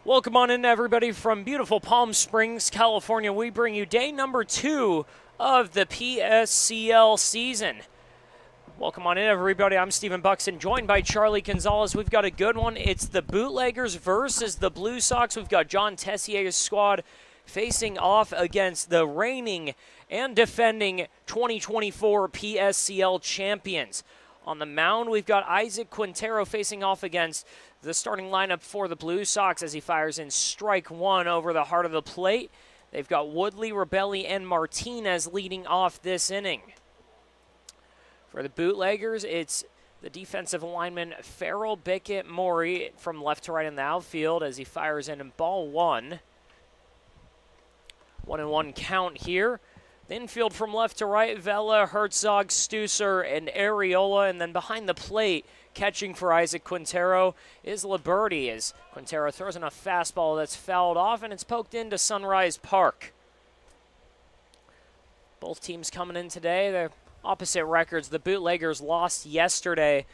Welcome on in, everybody, from beautiful Palm Springs, California. We bring you day number 2 of the PSCL season. Welcome on in, everybody. I'm Stephen Buxton, joined by Charlie Gonzalez. We've got a good one. It's the Bootleggers versus the Blue Sox. We've got John Tessier's squad facing off against the reigning and defending 2024 PSCL champions. On the mound, we've got Isaac Quintero facing off against the starting lineup for the Blue Sox as he fires in strike one over the heart of the plate. They've got Woodley, Rebelli, and Martinez leading off this inning. For the Bootleggers, it's the defensive lineman Farrell, Bickett, Maury from left to right in the outfield as he fires in ball one. 1-1 count here. The infield from left to right, Vela, Herzog, Stusser, and Areola. And then behind the plate, catching for Isaac Quintero is Liberty as Quintero throws in a fastball that's fouled off, and it's poked into Sunrise Park. Both teams coming in today, they're opposite records. The Bootleggers lost yesterday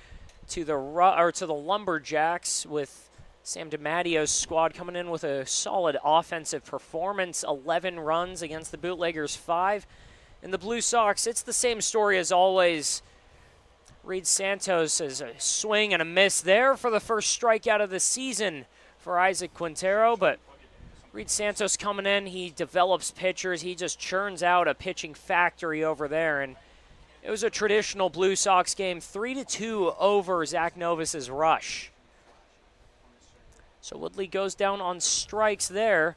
to the Lumberjacks with Sam DiMattio's squad coming in with a solid offensive performance, 11 runs against the Bootleggers 5. And the Blue Sox, it's the same story as always. Reed Santos has a swing and a miss there for the first strikeout of the season for Isaac Quintero, but Reed Santos coming in, he develops pitchers, he just churns out a pitching factory over there, and it was a traditional Blue Sox game, 3-2 over Zach Novus's rush. So Woodley goes down on strikes there,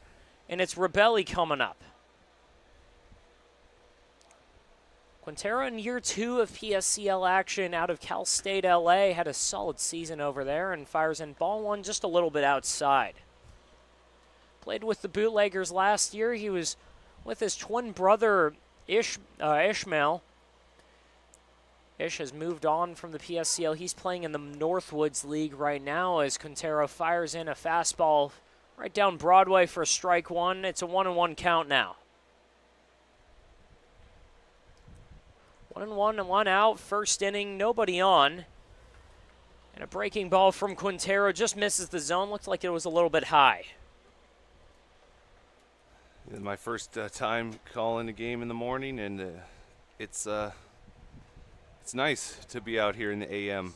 and it's Rebelli coming up. Quintero in year 2 of PSCL action out of Cal State LA had a solid season over there and fires in ball one just a little bit outside. Played with the Bootleggers last year. He was with his twin brother Ishmael. Ish has moved on from the PSCL. He's playing in the Northwoods League right now as Quintero fires in a fastball right down Broadway for strike one. It's a 1-1 count now. 1-1 and 1 out. First inning, nobody on. And a breaking ball from Quintero just misses the zone. Looked like it was a little bit high. My first time calling a game in the morning, and it's nice to be out here in the AM.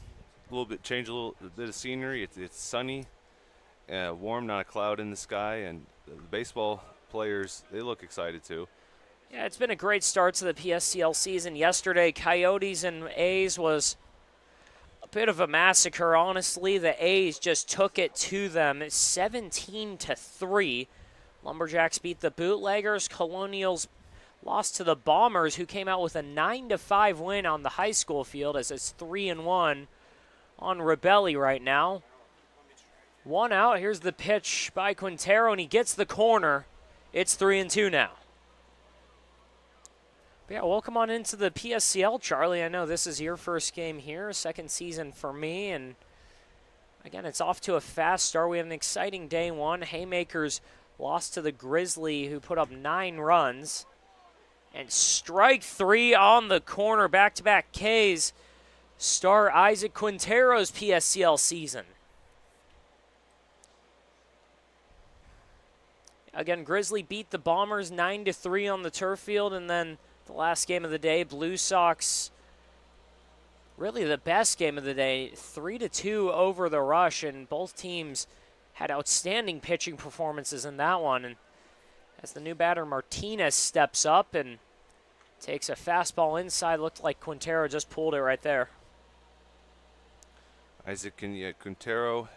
Change a little bit of scenery. It's sunny, warm, not a cloud in the sky, and the baseball players, they look excited too. Yeah, it's been a great start to the PSCL season. Yesterday, Coyotes and A's was a bit of a massacre, honestly. The A's just took it to them. It's 17-3. Lumberjacks beat the Bootleggers. Colonials lost to the Bombers, who came out with a 9-5 win on the high school field as it's 3-1 on Rebelli right now. 1 out. Here's the pitch by Quintero, and he gets the corner. It's 3-2 now. But yeah, welcome on into the PSCL, Charlie. I know this is your first game here, second season for me, and again, it's off to a fast start. We had an exciting day one. Haymakers lost to the Grizzly, who put up 9 runs. And strike 3 on the corner, back-to-back Ks start Isaac Quintero's PSCL season. Again, Grizzly beat the Bombers 9-3 on the turf field, and then the last game of the day, Blue Sox, really the best game of the day, 3-2 over the Rush, and both teams had outstanding pitching performances in that one. And as the new batter Martinez steps up and takes a fastball inside, looked like Quintero just pulled it right there. Isaac Quintero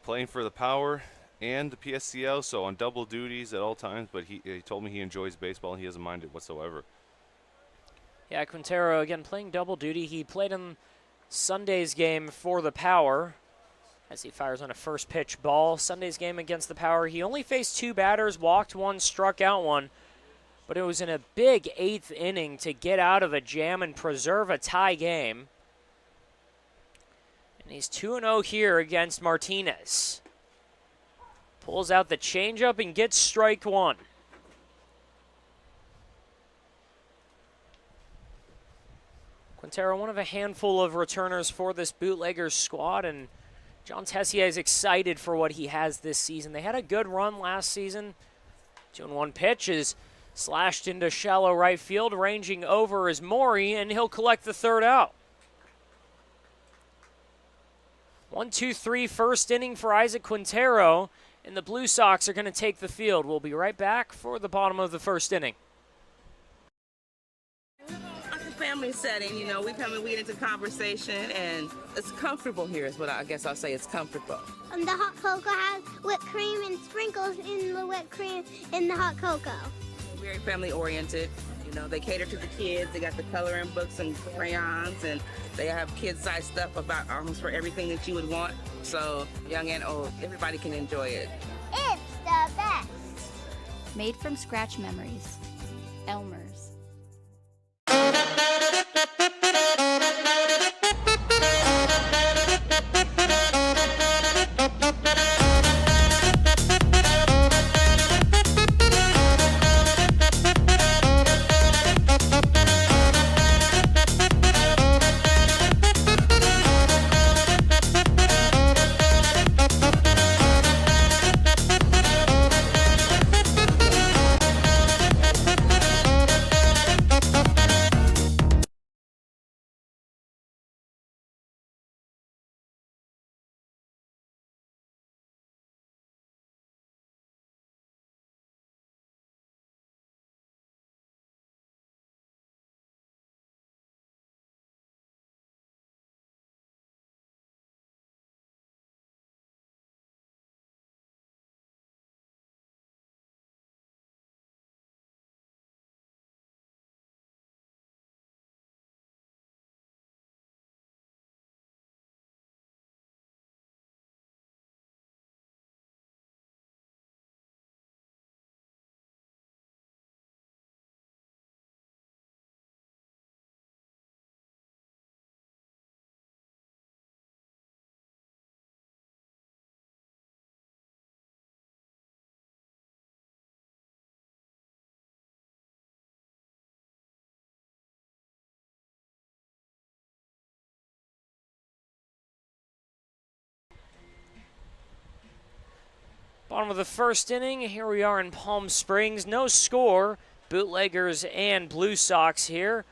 playing for the Power and the PSCL, so on double duties at all times, but he told me he enjoys baseball and he doesn't mind it whatsoever. Yeah, Quintero, again, playing double duty. He played in Sunday's game for the Power as he fires on a first pitch ball. Sunday's game against the Power, he only faced 2 batters, walked 1, struck out 1, but it was in a big 8th inning to get out of a jam and preserve a tie game. And he's 2-0 here against Martinez. Pulls out the changeup and gets strike 1. Quintero, one of a handful of returners for this Bootleggers squad, and John Tessier is excited for what he has this season. They had a good run last season. 2-1 pitch is slashed into shallow right field. Ranging over is Maury, and he'll collect the third out. 1-2-3 first inning for Isaac Quintero, and the Blue Sox are going to take the field. We'll be right back for the bottom of the first inning. It's a family setting, you know, we come and we get into conversation, and it's comfortable here is what I guess I'll say. It's comfortable. The hot cocoa has whipped cream and sprinkles in the whipped cream in the hot cocoa. Very family oriented. You know, they cater to the kids. They got the coloring books and crayons, and they have kid-sized stuff about almost for everything that you would want. So young and old, everybody can enjoy it. It's the best. Made from scratch memories. Elmer's. Bottom of the first inning, here we are in Palm Springs. No score, Bootleggers and Blue Sox here.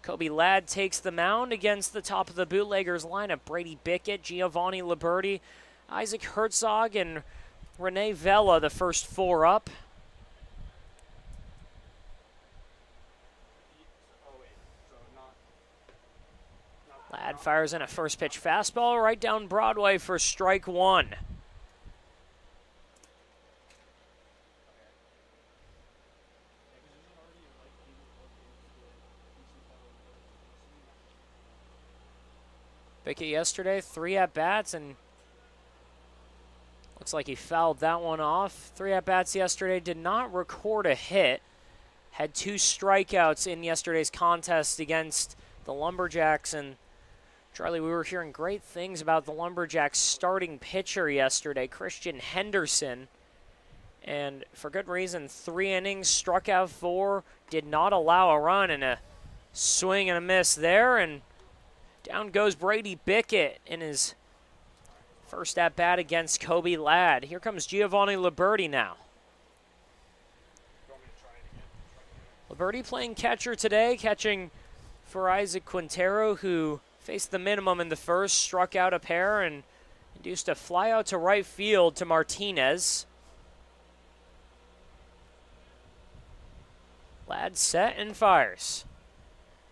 Kobe Ladd takes the mound against the top of the Bootleggers lineup. Brady Bickett, Giovanni Liberti, Isaac Herzog, and Rene Vela, the first four up. Ladd fires in a first pitch fastball right down Broadway for strike one. Bickett yesterday, 3 at-bats, and looks like he fouled that one off. 3 at-bats yesterday, did not record a hit. Had 2 strikeouts in yesterday's contest against the Lumberjacks. And Charlie, we were hearing great things about the Lumberjacks starting pitcher yesterday, Christian Henderson. And for good reason, 3 innings, struck out 4, did not allow a run, and a swing and a miss there. And down goes Brady Bickett in his first at-bat against Kobe Ladd. Here comes Giovanni Liberti now. Liberti playing catcher today, catching for Isaac Quintero, who faced the minimum in the first, struck out a pair, and induced a fly out to right field to Martinez. Ladd set and fires.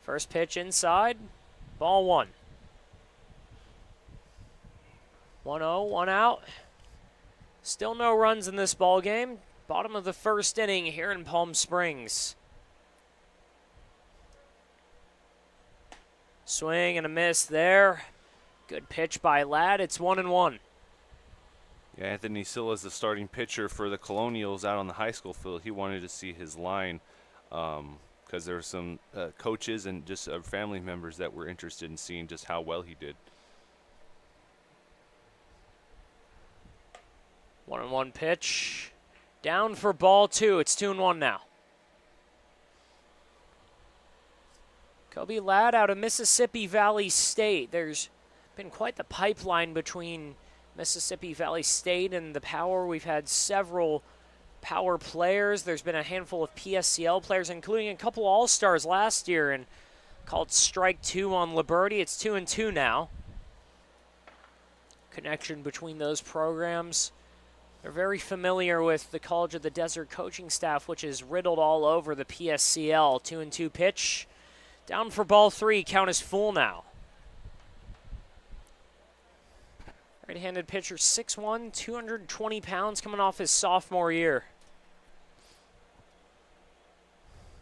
First pitch inside. Ball 1. 1-0, 1 out. Still no runs in this ball game. Bottom of the first inning here in Palm Springs. Swing and a miss there. Good pitch by Ladd. It's 1-1. Yeah, Anthony Silla's the starting pitcher for the Colonials out on the high school field. He wanted to see his line. Because there were some coaches and just family members that were interested in seeing just how well he did. 1-1 pitch. Down for ball 2. It's 2-1 now. Kobe Ladd out of Mississippi Valley State. There's been quite the pipeline between Mississippi Valley State and the Power. We've had several Power players. There's been a handful of PSCL players, including a couple All-Stars last year, and called strike 2 on Liberty. It's 2-2 now. Connection between those programs. They're very familiar with the College of the Desert coaching staff, which is riddled all over the PSCL. 2-2 pitch. Down for ball 3. Count is full now. Right-handed pitcher, 6'1", 220 pounds, coming off his sophomore year.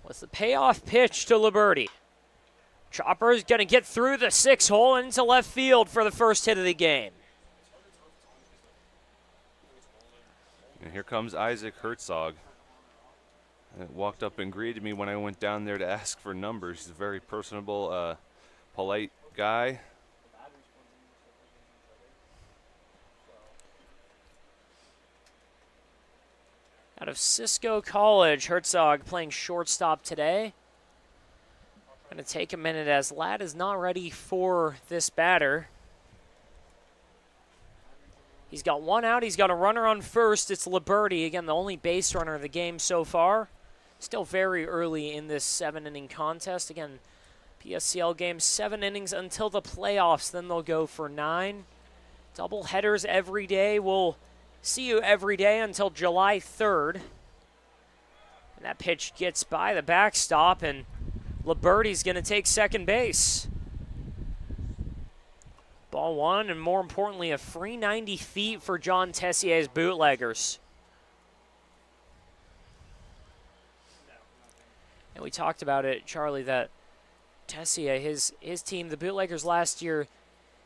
With the payoff pitch to Liberty. Chopper's going to get through the 6-hole into left field for the first hit of the game. And here comes Isaac Herzog. Walked up and greeted me when I went down there to ask for numbers. He's a very personable, polite guy. Out of Cisco College, Herzog playing shortstop today. Going to take a minute as Ladd is not ready for this batter. He's got one out. He's got a runner on first. It's Liberty, again, the only base runner of the game so far. Still very early in this 7-inning contest. Again, PSCL game, 7 innings until the playoffs. Then they'll go for 9. Double headers every day. We'll see you every day until July 3rd. And that pitch gets by the backstop, and Liberty's going to take second base. Ball 1, and more importantly, a free 90 feet for John Tessier's Bootleggers. And we talked about it, Charlie, that Tessier, his team, the Bootleggers last year,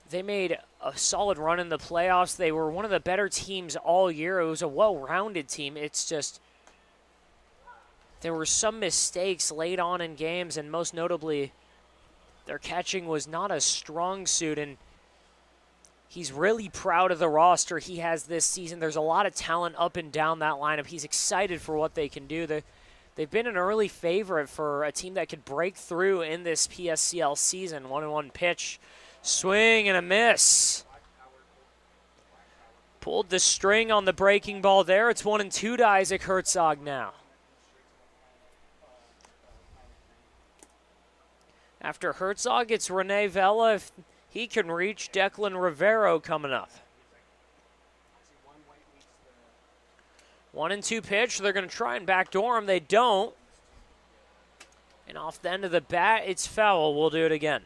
they made a solid run in the playoffs. They were one of the better teams all year. It was a well-rounded team. It's just there were some mistakes late on in games, and most notably, their catching was not a strong suit, and he's really proud of the roster he has this season. There's a lot of talent up and down that lineup. He's excited for what they can do. They've been an early favorite for a team that could break through in this PSCL season. 1-1 pitch, swing and a miss. Pulled the string on the breaking ball there. It's 1-2 to Isaac Herzog now. After Herzog, it's Rene Vela. If he can reach, Declan Rivero coming up. 1-2 pitch. They're going to try and backdoor him. They don't. And off the end of the bat, it's foul. We'll do it again.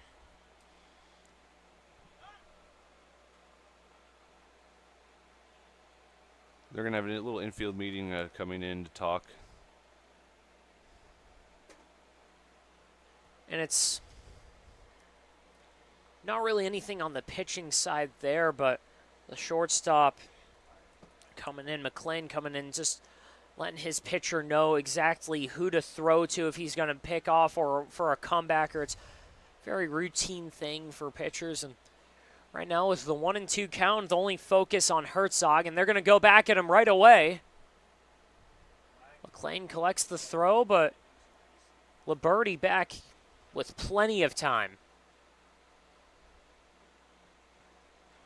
They're going to have a little infield meeting coming in to talk. And it's not really anything on the pitching side there, but the shortstop coming in, McLean coming in, just letting his pitcher know exactly who to throw to if he's going to pick off or for a comebacker. It's a very routine thing for pitchers. And right now with the 1-2 count, the only focus on Herzog, and they're going to go back at him right away. McLean collects the throw, but Liberty back with plenty of time.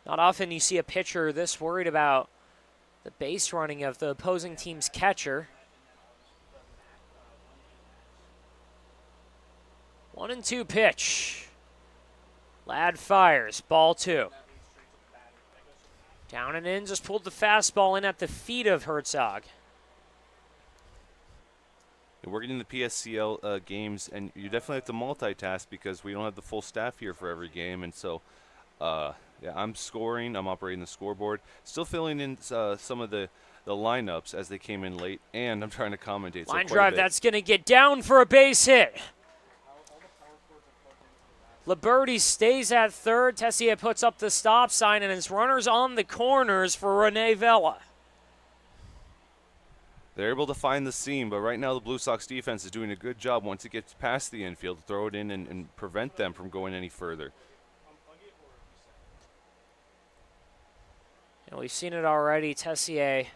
Not often you see a pitcher this worried about the base running of the opposing team's catcher. 1-2 pitch. Ladd fires, ball 2. Down and in, just pulled the fastball in at the feet of Herzog. We're getting the PSCL games, and you definitely have to multitask because we don't have the full staff here for every game, and so yeah, I'm scoring, I'm operating the scoreboard, still filling in some of the lineups as they came in late, and I'm trying to commentate. Line drive, that's going to get down for a base hit. Liberty stays at third. Tessier puts up the stop sign, and it's runners on the corners for Rene Vela. They're able to find the seam, but right now the Blue Sox defense is doing a good job once it gets past the infield to throw it in and prevent them from going any further. And we've seen it already. Tessier,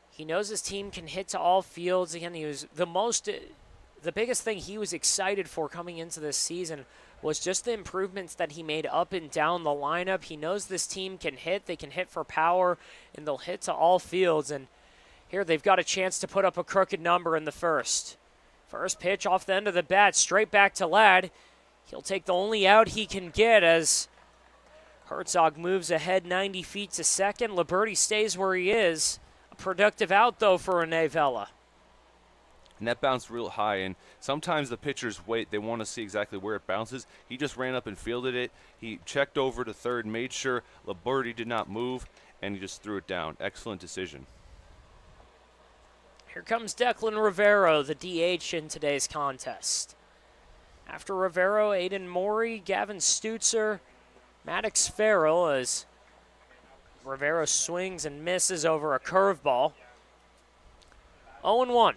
he knows his team can hit to all fields. Again, he was the the biggest thing he was excited for coming into this season was just the improvements that he made up and down the lineup. He knows this team can hit. They can hit for power, and they'll hit to all fields. And here they've got a chance to put up a crooked number in the first. First pitch off the end of the bat, straight back to Ladd. He'll take the only out he can get as Herzog moves ahead 90 feet to second. Liberty stays where he is. A productive out, though, for Rene Vela. And that bounced real high, and sometimes the pitchers wait. They want to see exactly where it bounces. He just ran up and fielded it. He checked over to third, made sure Liberty did not move, and he just threw it down. Excellent decision. Here comes Declan Rivero, the DH in today's contest. After Rivero, Aiden Morey, Gavin Stutzer, Maddox Farrell, as Rivero swings and misses over a curveball. 0-1.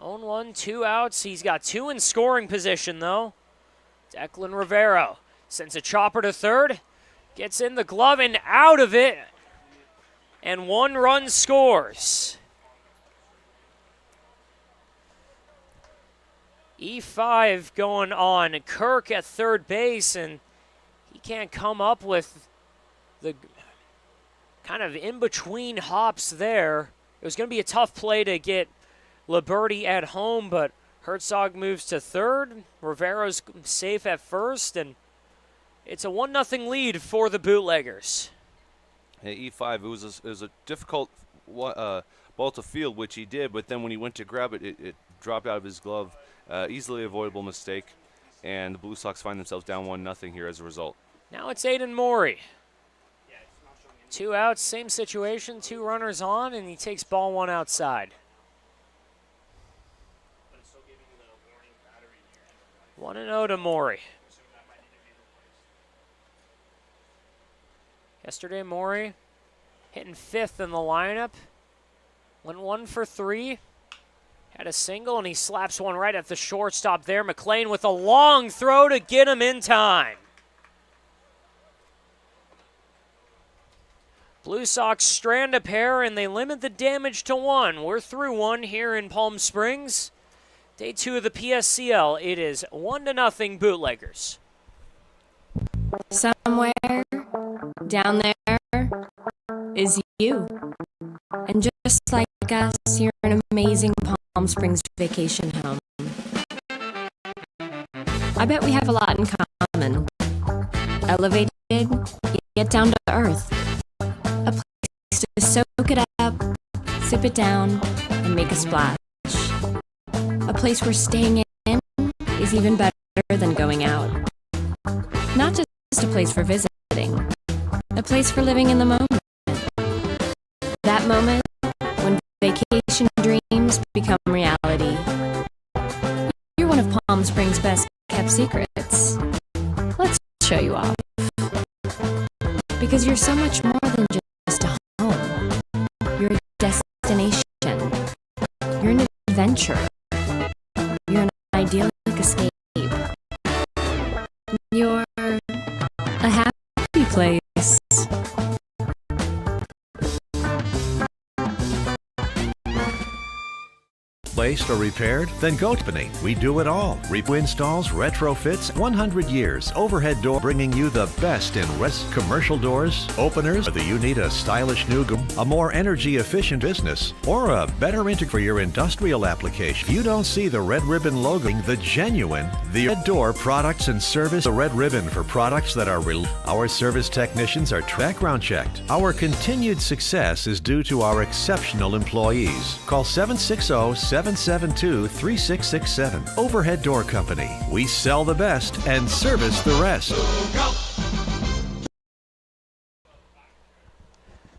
0-1, 2 outs. He's got 2 in scoring position, though. Declan Rivero sends a chopper to third, gets in the glove and out of it, and 1 run scores. E5 going on. Kirk at third base, and he can't come up with the kind of in-between hops there. It was going to be a tough play to get Liberty at home, but Herzog moves to third. Rivero's safe at first, and it's a 1-0 lead for the Bootleggers. Hey, E5, it was a difficult ball to field, which he did, but then when he went to grab it, it dropped out of his glove. Easily avoidable mistake, and the Blue Sox find themselves down 1-0 here as a result. Now it's Aiden Morey. 2 outs, same situation, 2 runners on, and he takes ball 1 outside. 1-0 to Morey. Yesterday, Morey hitting 5th in the lineup. Went 1 for 3. Had a single, and he slaps one right at the shortstop there. McLean with a long throw to get him in time. Blue Sox strand a pair, and they limit the damage to 1. We're through 1 here in Palm Springs. Day 2 of the PSCL. It is 1-0 Bootleggers. Somewhere down there is you. And just like us, you're an amazing Palm Springs vacation home. I bet we have a lot in common. Elevated, yet down to earth. A place to soak it up, sip it down, and make a splash. A place where staying in is even better than going out. Not just a place for visiting, a place for living in the moment. That moment when vacation dreams become reality. You're one of Palm Springs' best kept secrets. Let's show you off. Because you're so much more than just a home. You're a destination. You're an adventure. You're an idyllic escape. You're a happy place. Replaced or repaired? Then go to Company. We do it all. Installs, retrofits, 100 years. Overhead door bringing you the best in commercial doors, openers. Whether you need a stylish new, a more energy efficient business, or a better integrator for your industrial application. If you don't see the red ribbon logo, the genuine, the red door products and service, the red ribbon for products that are real. Our service technicians are background checked. Our continued success is due to our exceptional employees. Call 760-772-3667. Overhead Door Company. We sell the best and service the rest.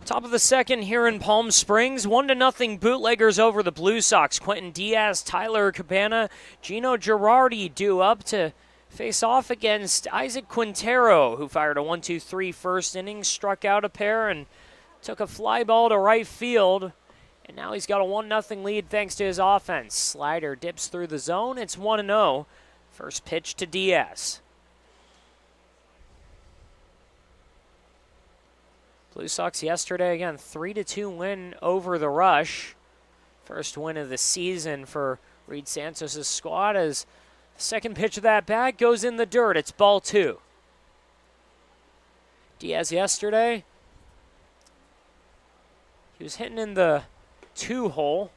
Top of the second here in Palm Springs. 1-0 Bootleggers over the Blue Sox. Quentin Diaz, Tyler Cabana, Gino Girardi due up to face off against Isaac Quintero, who fired a 1-2-3 first inning, struck out a pair, and took a fly ball to right field. And now he's got a 1-0 lead thanks to his offense. Slider dips through the zone. It's 1-0. First pitch to Diaz. Blue Sox yesterday, again, 3-2 win over the Rush. First win of the season for Reed Santos' squad as the second pitch of that bat goes in the dirt. It's ball 2. Diaz yesterday, he was hitting in the 2 hole.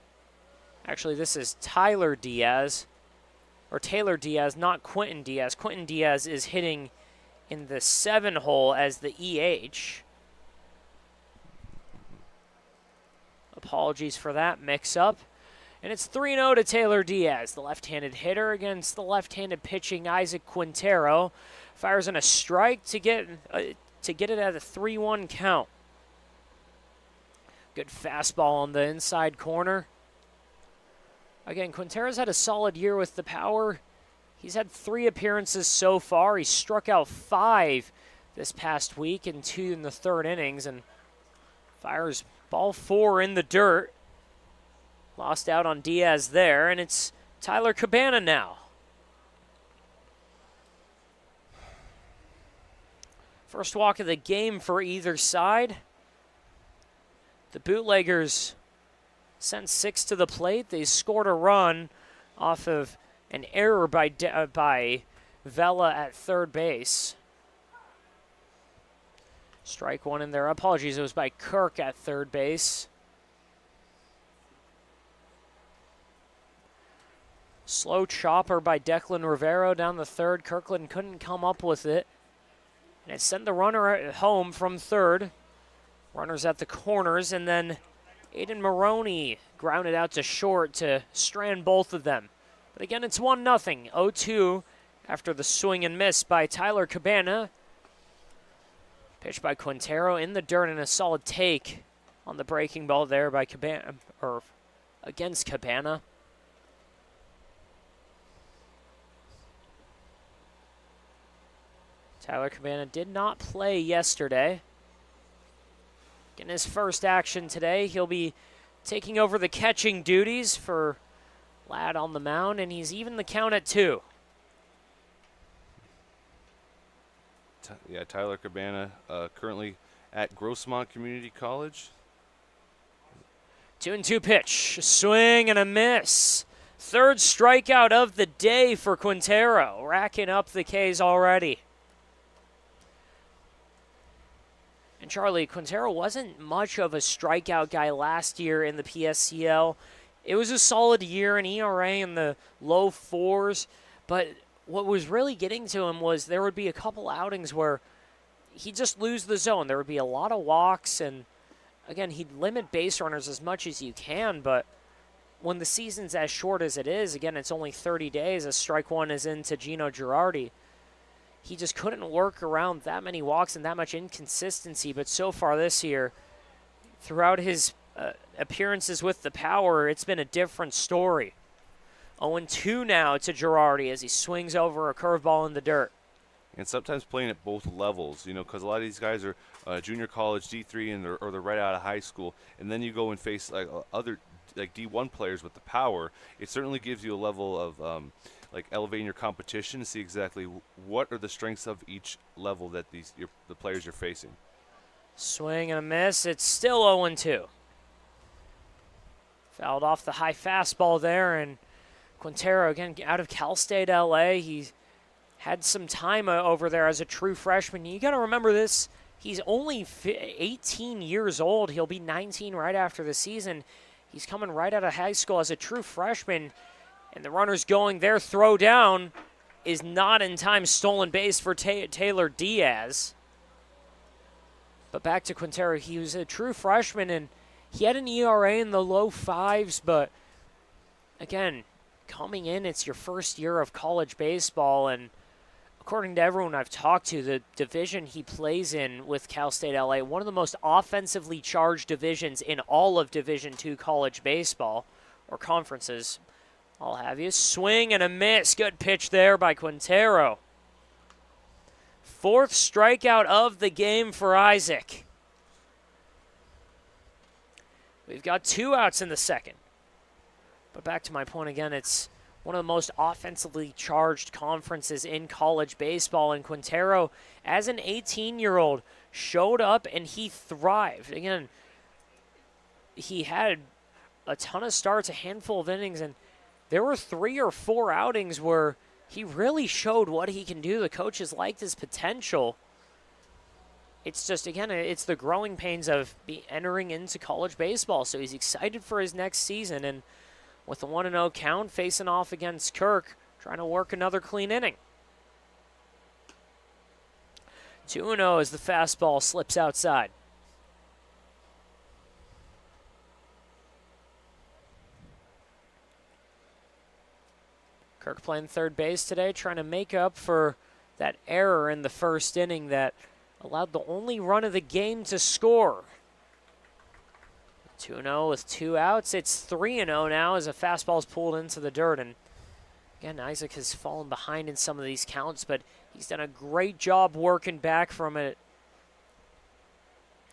Actually, this is Tyler Diaz, or Taylor Diaz, not Quentin Diaz. Quentin Diaz is hitting in the 7 hole as the EH. Apologies for that mix-up. And it's 3-0 to Taylor Diaz, the left-handed hitter against the left-handed pitching Isaac Quintero. Fires in a strike to get it at a 3-1 count. Good fastball on the inside corner. Again, Quintero's had a solid year with the power. He's had 3 appearances so far. He struck out 5 this past week and 2 in the 3rd innings, and fires ball 4 in the dirt. Lost out on Diaz there, and it's Tyler Cabana now. First walk of the game for either side. The Bootleggers sent 6 to the plate. They scored a run off of an error by Vela at third base. Strike 1 in there. Apologies, it was by Kirk at third base. Slow chopper by Declan Rivero down the third. Kirkland couldn't come up with it. And it sent the runner at home from third. Runners at the corners, and then Aiden Maroney grounded out to short to strand both of them. But again, it's 1-0. 0-2 after the swing and miss by Tyler Cabana. Pitch by Quintero in the dirt, and a solid take on the breaking ball there by Cabana, or against Cabana. Tyler Cabana did not play yesterday. Getting his first action today. He'll be taking over the catching duties for Ladd on the mound, and he's even the count at 2. Yeah, Tyler Cabana, currently at Grossmont Community College. 2-2 pitch. Swing and a miss. Third strikeout of the day for Quintero, racking up the Ks already. And Charlie, Quintero wasn't much of a strikeout guy last year in the PSCL. It was a solid year, an ERA in the low 4s, but what was really getting to him was there would be a couple outings where he'd just lose the zone. There would be a lot of walks, and again, he'd limit base runners as much as you can, but when the season's as short as it is, again, it's only 30 days, as strike 1 is into Gino Girardi. He just couldn't work around that many walks and that much inconsistency, but so far this year, throughout his appearances with the power, it's been a different story. 0-2 now to Girardi as he swings over a curveball in the dirt. And sometimes playing at both levels, you know, because a lot of these guys are junior college, D3, and they're right out of high school, and then you go and face like other like D1 players with the power. It certainly gives you a level of like elevating your competition to see exactly what are the strengths of each level that the players you're facing. Swing and a miss. It's still 0-2. Fouled off the high fastball there, and Quintero, again, out of Cal State LA. He had some time over there as a true freshman. You got to remember this. He's only 18 years old. He'll be 19 right after the season. He's coming right out of high school as a true freshman, and the runner's going there. Throw down is not in time. Stolen base for Taylor Diaz. But back to Quintero. He was a true freshman, and he had an ERA in the low 5s, but again, coming in, it's your first year of college baseball, and according to everyone I've talked to, the division he plays in with Cal State LA, one of the most offensively charged divisions in all of Division II college baseball, or conferences, I'll have you. Swing and a miss. Good pitch there by Quintero. 4th strikeout of the game for Isaac. We've got 2 outs in the second. But back to my point again, it's one of the most offensively charged conferences in college baseball. And Quintero, as an 18-year-old, showed up and he thrived. Again, he had a ton of starts, a handful of innings, and there were 3 or 4 outings where he really showed what he can do. The coaches liked his potential. It's just, again, it's the growing pains of entering into college baseball. So he's excited for his next season, and with a 1-0 count, facing off against Kirk, trying to work another clean inning. 2-0 as the fastball slips outside. Kirk playing third base today, trying to make up for that error in the first inning that allowed the only run of the game to score. 2-0 with 2 outs. It's 3-0 now as a fastball is pulled into the dirt. And again, Isaac has fallen behind in some of these counts, but he's done a great job working back from it.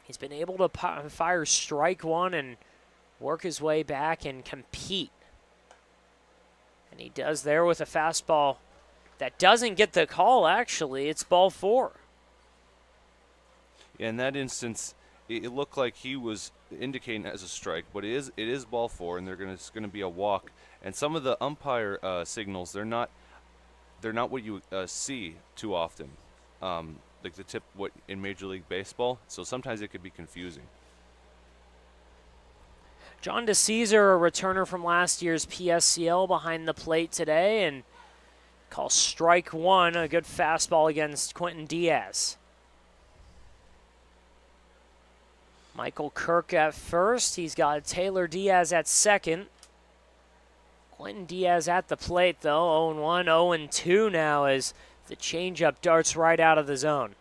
He's been able to fire strike one and work his way back and compete. And he does there with a fastball that doesn't get the call, actually. It's ball 4. Yeah, in that instance, it looked like he was indicating as a strike, but it is ball 4, and it's going to be a walk. And some of the umpire signals, they're not what you see too often, like the tip what in Major League Baseball. So sometimes it could be confusing. John DeCesar, a returner from last year's PSCL, behind the plate today, and calls strike 1, a good fastball against Quentin Diaz. Michael Kirk at first. He's got Taylor Diaz at second. Quentin Diaz at the plate, though. 0-1, 0-2 now as the changeup darts right out of the zone.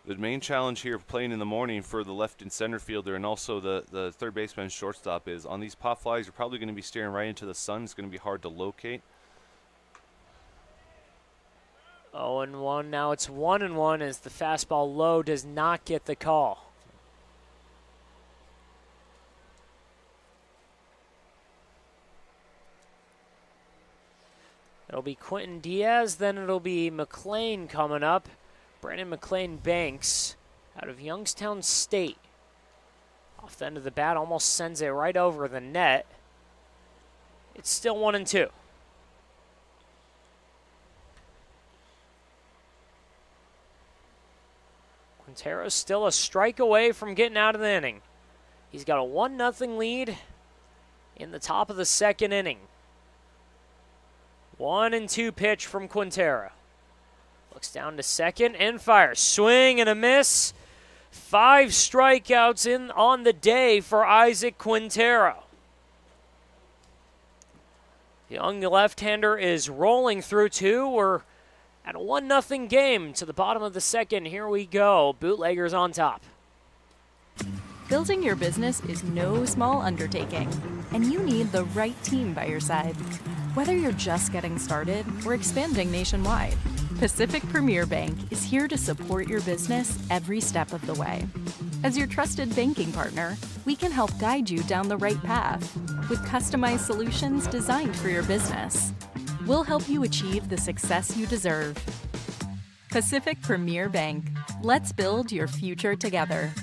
The main challenge here playing in the morning for the left and center fielder and also the third baseman and shortstop is on these pop flies, you're probably going to be staring right into the sun. It's going to be hard to locate. 0-1. Now it's 1-1 as the fastball low does not get the call. It'll be Quentin Diaz, then it'll be McLean coming up. Brandon McLean Banks out of Youngstown State. Off the end of the bat, almost sends it right over the net. It's still 1-2. Quintero's still a strike away from getting out of the inning. He's got a 1-0 lead in the top of the second inning. 1-2 pitch from Quintero. Looks down to second and fires. Swing and a miss. 5 strikeouts in on the day for Isaac Quintero. The young left-hander is rolling through 2. We're at a 1-0 game to the bottom of the second. Here we go. Bootleggers on top. Building your business is no small undertaking, and you need the right team by your side. Whether you're just getting started or expanding nationwide, Pacific Premier Bank is here to support your business every step of the way. As your trusted banking partner, we can help guide you down the right path with customized solutions designed for your business. We'll help you achieve the success you deserve. Pacific Premier Bank. Let's build your future together.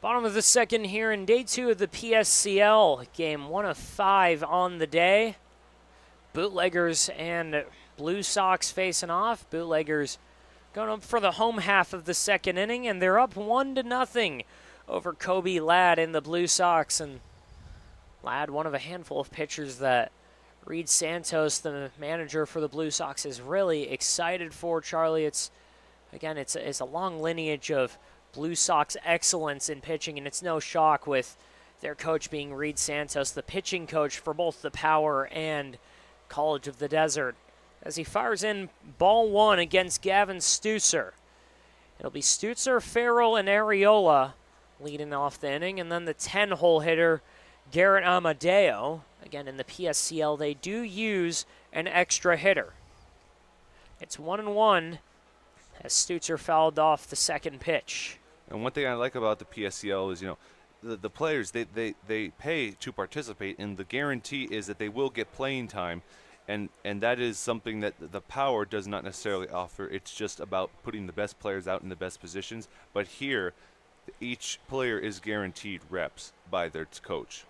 Bottom of the second here in day 2 of the PSCL game, 1 of 5 on the day. Bootleggers and Blue Sox facing off. Bootleggers going up for the home half of the second inning, and they're up 1-0 over Kobe Ladd in the Blue Sox. And Ladd, one of a handful of pitchers that Reed Santos, the manager for the Blue Sox, is really excited for. Charlie, it's a long lineage of Blue Sox excellence in pitching, and it's no shock with their coach being Reed Santos, the pitching coach for both the Power and College of the Desert. As he fires in ball 1 against Gavin Stutzer. It'll be Stutzer, Farrell, and Areola leading off the inning, and then the 10-hole hitter, Garrett Amadeo. Again, in the PSCL, they do use an extra hitter. It's 1-1 as Stutzer fouled off the second pitch. And one thing I like about the PSCL is, the players, they pay to participate, and the guarantee is that they will get playing time, and that is something that the Power does not necessarily offer. It's just about putting the best players out in the best positions. But here, each player is guaranteed reps by their coach.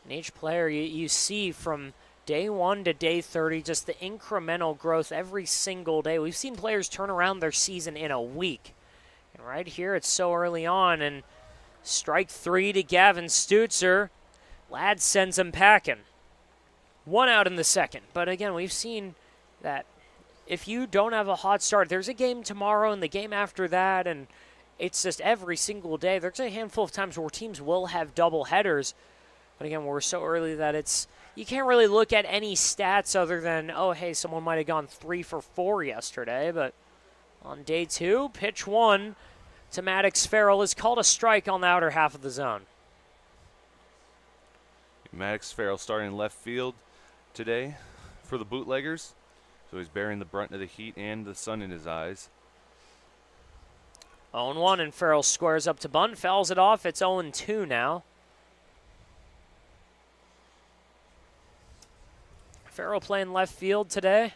And each player you see from day 1 to day 30, just the incremental growth every single day. We've seen players turn around their season in a week. And right here, it's so early on, and strike 3 to Gavin Stutzer. Ladd sends him packing. 1 out in the second. But again, we've seen that if you don't have a hot start, there's a game tomorrow and the game after that, and it's just every single day. There's a handful of times where teams will have double headers. But again, we're so early that you can't really look at any stats other than, oh, hey, someone might have gone 3 for 4 yesterday. But on day 2, pitch 1 to Maddox Farrell is called a strike on the outer half of the zone. Maddox Farrell starting left field today for the Bootleggers. So he's bearing the brunt of the heat and the sun in his eyes. 0-1, and Farrell squares up to bunt, fouls it off. It's 0-2 now. Farrell playing left field today.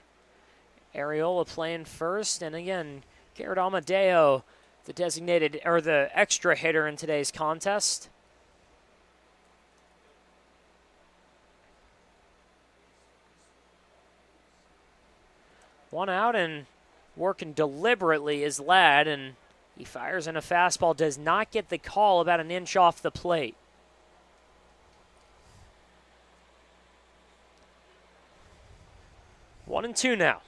Areola playing first, and again, Garrett Amadeo, the designated or the extra hitter in today's contest. One out, and working deliberately is Ladd, and he fires in a fastball, does not get the call, about an inch off the plate. One and 2 now.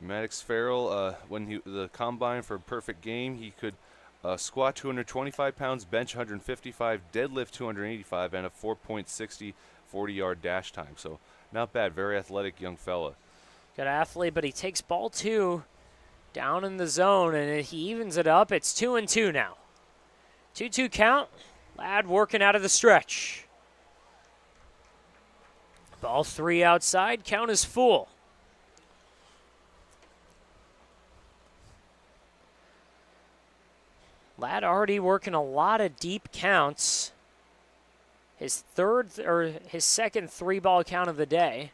Maddox Farrell, when the combine for a perfect game, he could squat 225 pounds, bench 155, deadlift 285, and a 4.60 40-yard dash time. So not bad. Very athletic young fella. Good athlete, but he takes ball 2 down in the zone, and he evens it up. It's 2-2 now. 2-2 count. Ladd working out of the stretch. Ball 3 outside. Count is full. Ladd already working a lot of deep counts. His second 3-ball count of the day.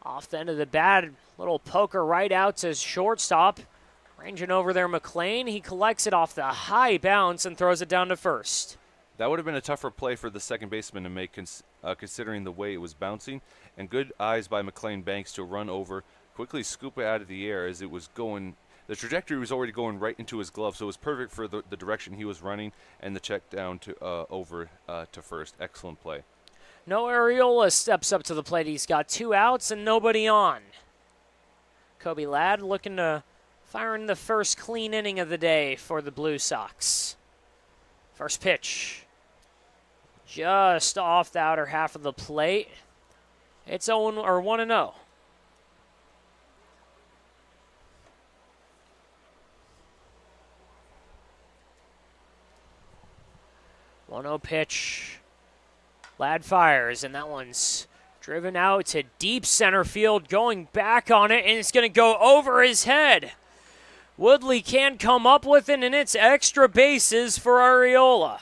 Off the end of the bat, little poker right out to shortstop. Ranging over there, McLean. He collects it off the high bounce and throws it down to first. That would have been a tougher play for the second baseman to make, considering the way it was bouncing. And good eyes by McLean Banks to run over, quickly scoop it out of the air as it was going. The trajectory was already going right into his glove, so it was perfect for the direction he was running, and the check down to over to first. Excellent play. No Areola steps up to the plate. He's got 2 outs and nobody on. Kobe Ladd looking to fire in the first clean inning of the day for the Blue Sox. First pitch. Just off the outer half of the plate. It's 1-0. 1-0 pitch. Ladd fires, and that one's driven out to deep center field, going back on it, and it's going to go over his head. Woodley can't come up with it, and it's extra bases for Areola.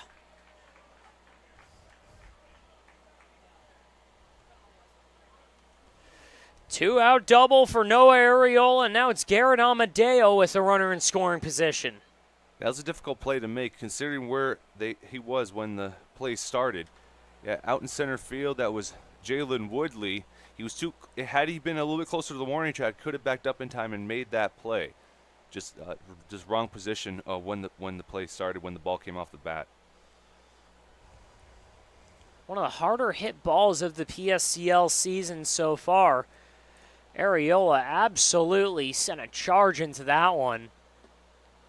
Two-out double for Noah Areola, and now it's Garrett Amadeo with a runner in scoring position. That was a difficult play to make, considering where he was when the play started. Yeah, out in center field, that was Jalen Woodley. He was had he been a little bit closer to the warning track, could have backed up in time and made that play. Just wrong position when the play started, when the ball came off the bat. One of the harder hit balls of the PSCL season so far. Areola absolutely sent a charge into that one.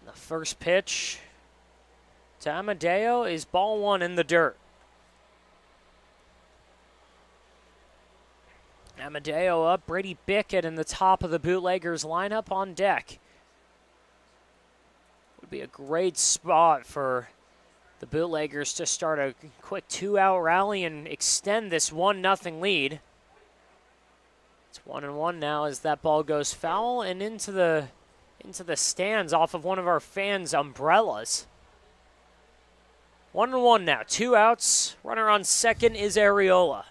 The first pitch to Amadeo is ball one in the dirt. Amadeo up, Brady Bickett in the top of the Bootleggers lineup on deck. Would be a great spot for the Bootleggers to start a quick 2-out rally and extend this 1-0 lead. It's 1-1 now as that ball goes foul and into the stands off of one of our fans' umbrellas. 1-1 now, 2 outs. Runner on second is Areola.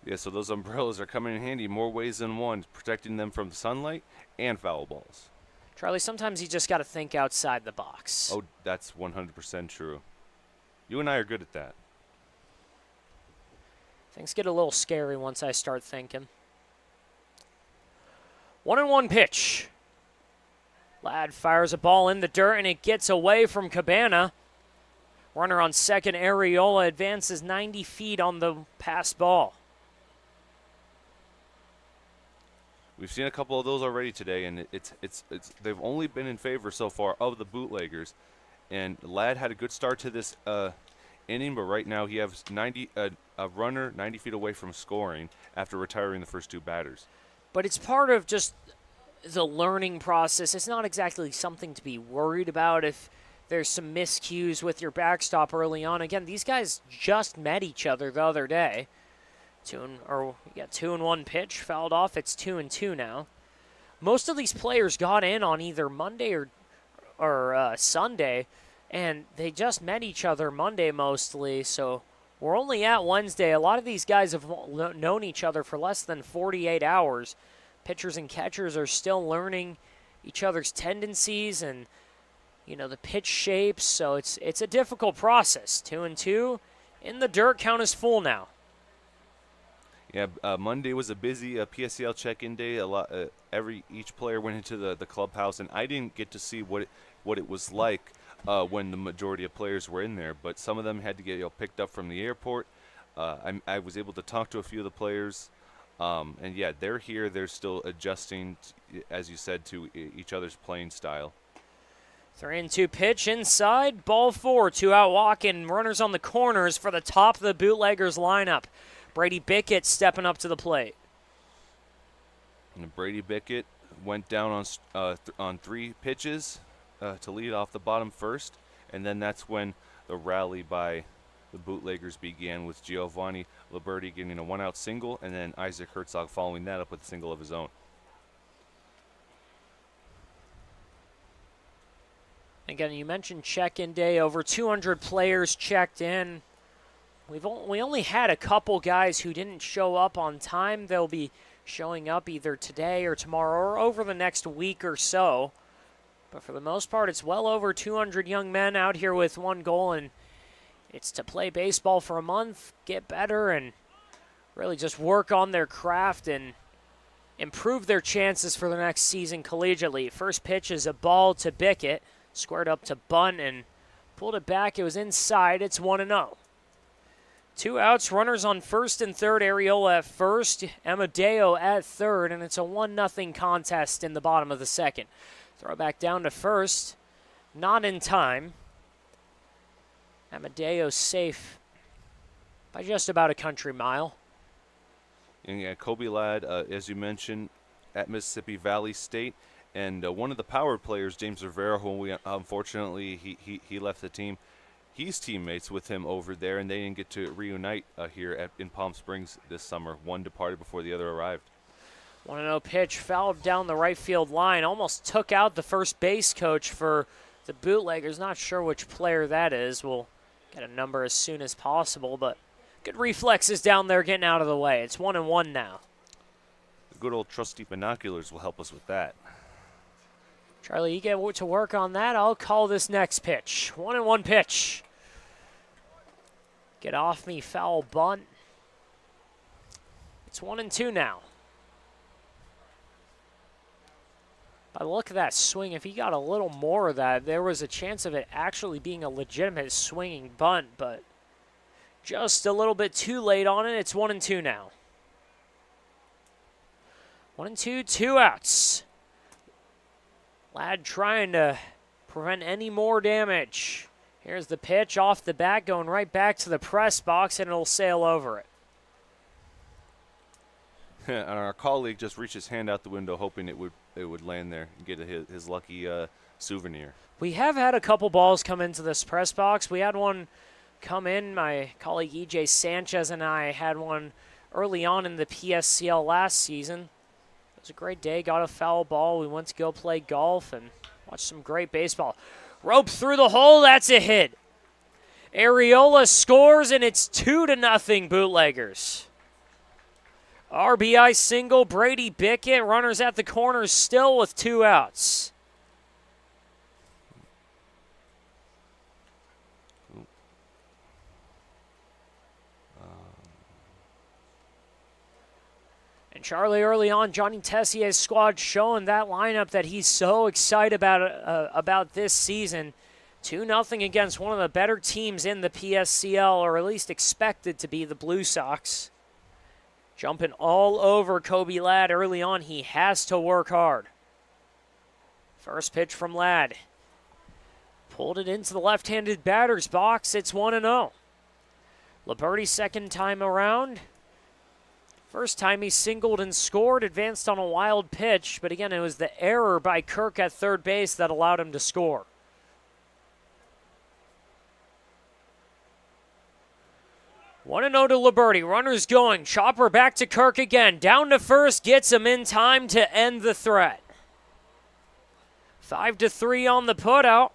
Yeah, so those umbrellas are coming in handy more ways than one, protecting them from sunlight and foul balls. Charlie, sometimes you just got to think outside the box. Oh, that's 100% true. You and I are good at that. Things get a little scary once I start thinking. 1-1 pitch. Ladd fires a ball in the dirt, and it gets away from Cabana. Runner on second, Areola advances 90 feet on the pass ball. We've seen a couple of those already today, and they've only been in favor so far of the Bootleggers. And Ladd had a good start to this inning, but right now he has a runner 90 feet away from scoring after retiring the first 2 batters. But it's part of just the learning process. It's not exactly something to be worried about if there's some miscues with your backstop early on. Again, these guys just met each other the other day. 2-1 pitch, fouled off. It's 2-2 now. Most of these players got in on either Monday or Sunday, and they just met each other Monday mostly, so we're only at Wednesday. A lot of these guys have known each other for less than 48 hours. Pitchers and catchers are still learning each other's tendencies and, the pitch shapes, so it's a difficult process. 2-2 in the dirt, count is full now. Yeah, Monday was a busy PSCL check-in day. Each player went into the clubhouse, and I didn't get to see what it was like when the majority of players were in there. But some of them had to get picked up from the airport. I was able to talk to a few of the players, and yeah, they're here. They're still adjusting, as you said, to each other's playing style. 3-2 pitch inside, ball 4, 2-out walk, and runners on the corners for the top of the Bootleggers lineup. Brady Bickett stepping up to the plate. And Brady Bickett went down on 3 pitches to lead off the bottom first, and then that's when the rally by the Bootleggers began, with Giovanni Liberti getting a 1-out single, and then Isaac Herzog following that up with a single of his own. Again, you mentioned check-in day. Over 200 players checked in. We only had a couple guys who didn't show up on time. They'll be showing up either today or tomorrow or over the next week or so. But for the most part, it's well over 200 young men out here with one goal, and it's to play baseball for a month, get better, and really just work on their craft and improve their chances for the next season collegiately. First pitch is a ball to Bickett, squared up to bunt and pulled it back. It was inside. It's 1-0. 2 outs, runners on first and third. Areola at first, Amadeo at third, and it's a 1-0 contest in the bottom of the second. Throw back down to first, not in time. Amadeo safe by just about a country mile. And yeah, Kobe Ladd, as you mentioned, at Mississippi Valley State, and one of the power players, James Rivera, who unfortunately he left the team. He's teammates with him over there, and they didn't get to reunite here in Palm Springs this summer. One departed before the other arrived. 1-0 pitch, fouled down the right field line. Almost took out the first base coach for the Bootleggers. Not sure which player that is. We'll get a number as soon as possible, but good reflexes down there getting out of the way. It's 1-1 now. The good old trusty binoculars will help us with that. Charlie, you get to work on that. I'll call this next pitch. 1-1 pitch. Get off me, foul bunt. It's 1-2 now. By the look of that swing, if he got a little more of that, there was a chance of it actually being a legitimate swinging bunt, but just a little bit too late on it. It's 1-2 now. 1-2, 2 outs. Ladd trying to prevent any more damage. Here's the pitch off the bat, going right back to the press box, and it'll sail over it. And our colleague just reached his hand out the window, hoping it would land there and get his lucky souvenir. We have had a couple balls come into this press box. We had one come in. My colleague E.J. Sanchez and I had one early on in the PSCL last season. It was a great day. Got a foul ball. We went to go play golf and watched some great baseball. Rope through the hole. That's a hit. Arriola scores, and it's 2-0 Bootleggers. RBI single, Brady Bickett. Runners at the corners still with 2 outs. And Charlie, early on, Johnny Tessier's squad showing that lineup that he's so excited about this season. 2-0 against one of the better teams in the PSCL, or at least expected to be, the Blue Sox. Jumping all over Kobe Ladd early on. He has to work hard. First pitch from Ladd. Pulled it into the left-handed batter's box. It's 1-0. Liberty second time around. First time he singled and scored, advanced on a wild pitch, but again, it was the error by Kirk at third base that allowed him to score. 1-0 to Liberty. Runners going. Chopper back to Kirk again. Down to first. Gets him in time to end the threat. 5-3 on the putout.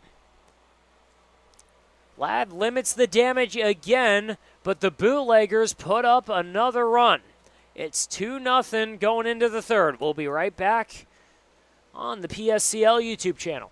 Ladd limits the damage again, but the Bootleggers put up another run. It's 2-0 going into the third. We'll be right back on the PSCL YouTube channel.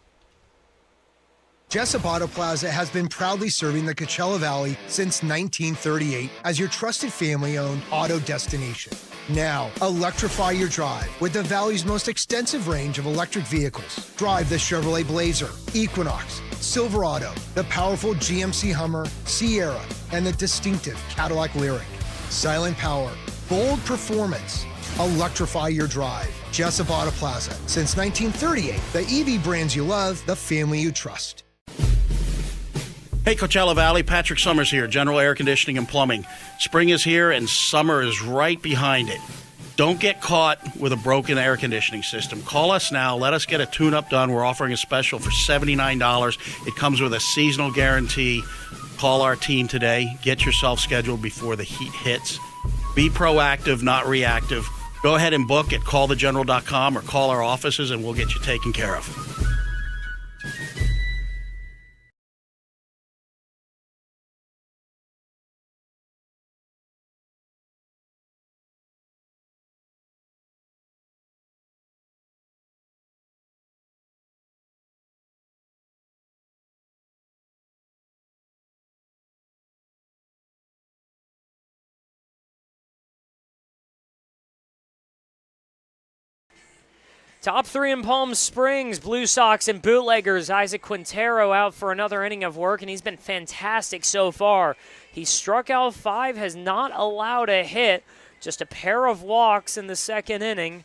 Jessup Auto Plaza has been proudly serving the Coachella Valley since 1938 as your trusted family-owned auto destination. Now, electrify your drive with the Valley's most extensive range of electric vehicles. Drive the Chevrolet Blazer, Equinox, Silverado, the powerful GMC Hummer, Sierra, and the distinctive Cadillac Lyriq. Silent power, bold performance. Electrify your drive. Jessup Auto Plaza. Since 1938, the EV brands you love, the family you trust. Hey, Coachella Valley, Patrick Summers here, General Air Conditioning and Plumbing. Spring is here and summer is right behind it. Don't get caught with a broken air conditioning system. Call us now. Let us get a tune-up done. We're offering a special for $79. It comes with a seasonal guarantee. Call our team today. Get yourself scheduled before the heat hits. Be proactive, not reactive. Go ahead and book at callthegeneral.com or call our offices and we'll get you taken care of. Top three in Palm Springs, Blue Sox and Bootleggers. Isaac Quintero out for another inning of work, and he's been fantastic so far. He struck out 5, has not allowed a hit, just a pair of walks in the second inning,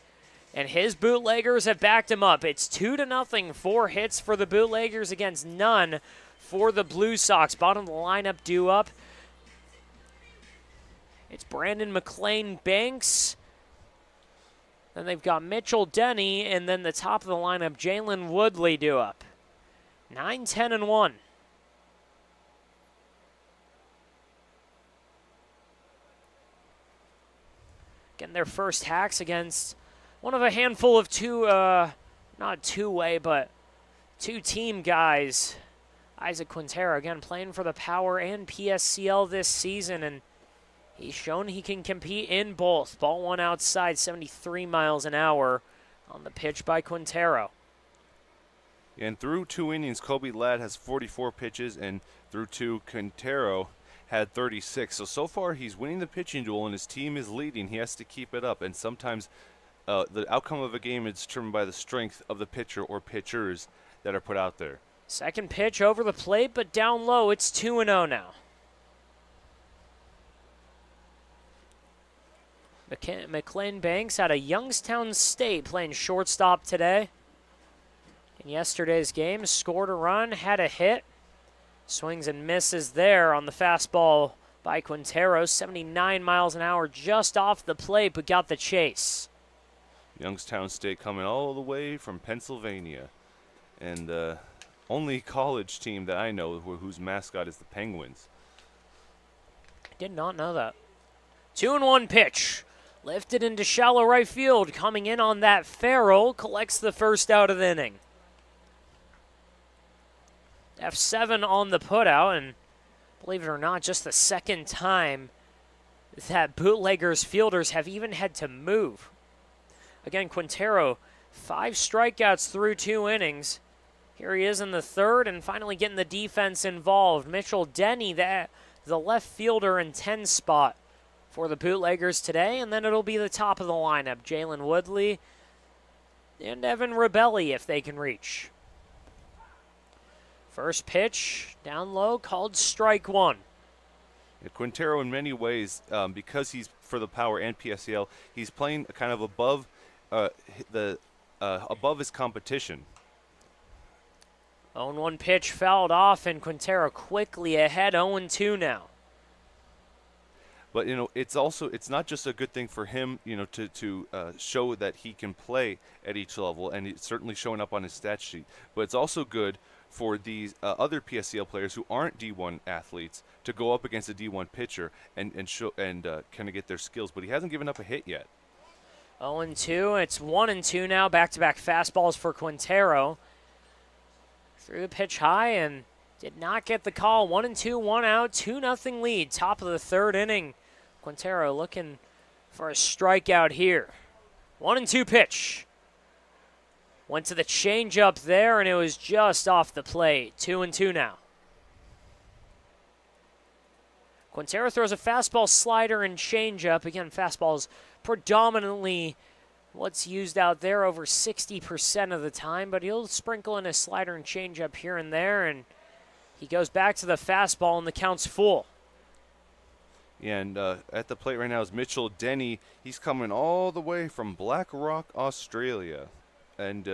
and his Bootleggers have backed him up. It's 2-0, 4 hits for the Bootleggers against none for the Blue Sox. Bottom of the lineup due up. It's Brandon McLean Banks. Then they've got Mitchell Denny, and then the top of the lineup, Jalen Woodley due up. 9-10-1. Getting their first hacks against one of a handful of not two-way, but two-team guys. Isaac Quintero, again, playing for the Power and PSCL this season, and he's shown he can compete in both. Ball one outside, 73 miles an hour on the pitch by Quintero. And through 2 innings, Kobe Ladd has 44 pitches, and through 2, Quintero had 36. So far he's winning the pitching duel, and his team is leading. He has to keep it up, and sometimes the outcome of a game is determined by the strength of the pitcher or pitchers that are put out there. Second pitch over the plate, but down low. It's 2-0 now. McLean Banks out of Youngstown State playing shortstop today. In yesterday's game, scored a run, had a hit. Swings and misses there on the fastball by Quintero. 79 miles an hour just off the plate, but got the chase. Youngstown State coming all the way from Pennsylvania. And the only college team that I know whose mascot is the Penguins. I did not know that. 2-1 pitch. Lifted into shallow right field. Coming in on that Farrell. Collects the first out of the inning. F7 on the putout, and believe it or not, just the second time that Bootleggers fielders have even had to move. Again, Quintero, 5 strikeouts through 2 innings. Here he is in the third, and finally getting the defense involved. Mitchell Denny, the left fielder in 10 spot for the Bootleggers today, and then it'll be the top of the lineup. Jalen Woodley and Evan Rebelli if they can reach. First pitch, down low, called strike 1. Yeah, Quintero, in many ways, because he's for the power and PSCL, he's playing kind of above above his competition. 0-1 pitch fouled off, and Quintero quickly ahead, 0-2 now. But it's not just a good thing for him, to show that he can play at each level, and it's certainly showing up on his stat sheet. But it's also good for these other PSCL players who aren't D1 athletes to go up against a D1 pitcher and kind of get their skills. But he hasn't given up a hit yet. 0-2. It's 1-2 now. Back-to-back fastballs for Quintero. Threw the pitch high and did not get the call. 1-2, 1 out, 2-0 lead. Top of the third inning. Quintero looking for a strikeout here. 1-2 pitch. Went to the changeup there, and it was just off the plate. 2-2 now. Quintero throws a fastball, slider, and changeup. Again, fastball's predominantly what's used out there over 60% of the time, but he'll sprinkle in a slider and changeup here and there, and he goes back to the fastball, and the count's full. Yeah, and at the plate right now is Mitchell Denny. He's coming all the way from Black Rock, Australia. And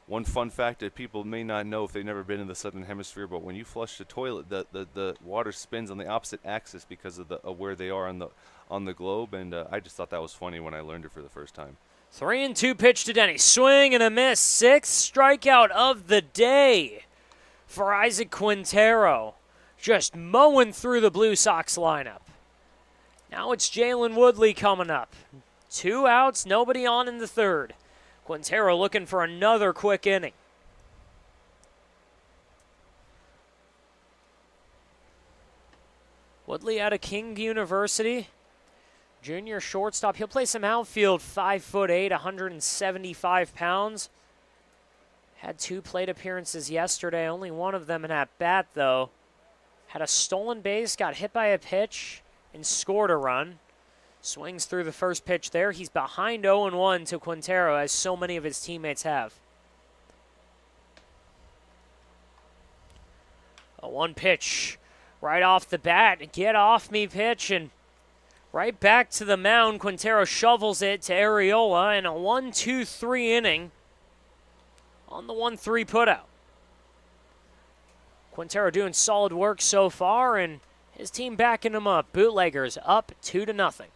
one fun fact that people may not know if they've never been in the Southern Hemisphere, but when you flush the toilet, the water spins on the opposite axis because of where they are on the globe. And I just thought that was funny when I learned it for the first time. 3-2 pitch to Denny. Swing and a miss. 6th strikeout of the day for Isaac Quintero. Just mowing through the Blue Sox lineup. Now it's Jalen Woodley coming up. 2 outs, nobody on in the third. Quintero looking for another quick inning. Woodley out of King University. Junior shortstop. He'll play some outfield, 5'8", 175 pounds. Had 2 plate appearances yesterday, only one of them an at-bat, though. Had a stolen base, got hit by a pitch, and scored a run. Swings through the first pitch there. He's behind 0-1 to Quintero, as so many of his teammates have. A 1 pitch right off the bat. Get off me pitch, and right back to the mound. Quintero shovels it to Areola in a 1-2-3 inning on the 1-3 putout. Quintero doing solid work so far, and his team backing him up. Bootleggers up 2-0.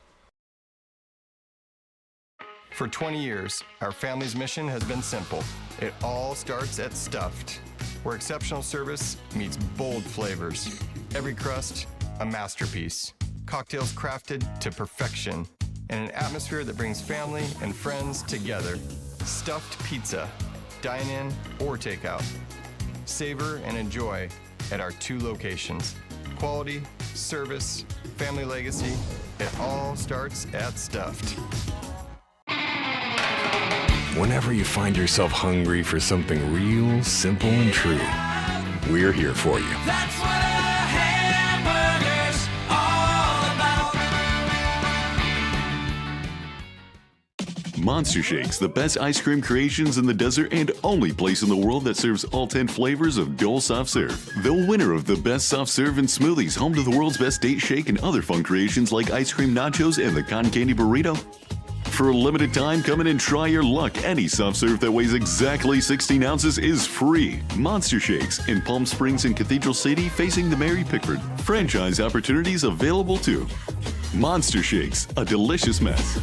For 20 years, our family's mission has been simple. It all starts at Stuffed, where exceptional service meets bold flavors. Every crust, a masterpiece. Cocktails crafted to perfection, and an atmosphere that brings family and friends together. Stuffed pizza, dine-in or takeout. Savor and enjoy at our 2 locations. Quality, service, family legacy, it all starts at Stuffed. Whenever you find yourself hungry for something real, simple, and true, we're here for you. That's what a hamburger's all about. Monster Shakes, the best ice cream creations in the desert and only place in the world that serves all 10 flavors of Dole Soft Serve. The winner of the best soft serve and smoothies, home to the world's best date shake and other fun creations like ice cream nachos and the cotton candy burrito. For a limited time, come in and try your luck. Any soft serve that weighs exactly 16 ounces is free. Monster Shakes in Palm Springs and Cathedral City facing the Mary Pickford. Franchise opportunities available too. Monster Shakes, a delicious mess.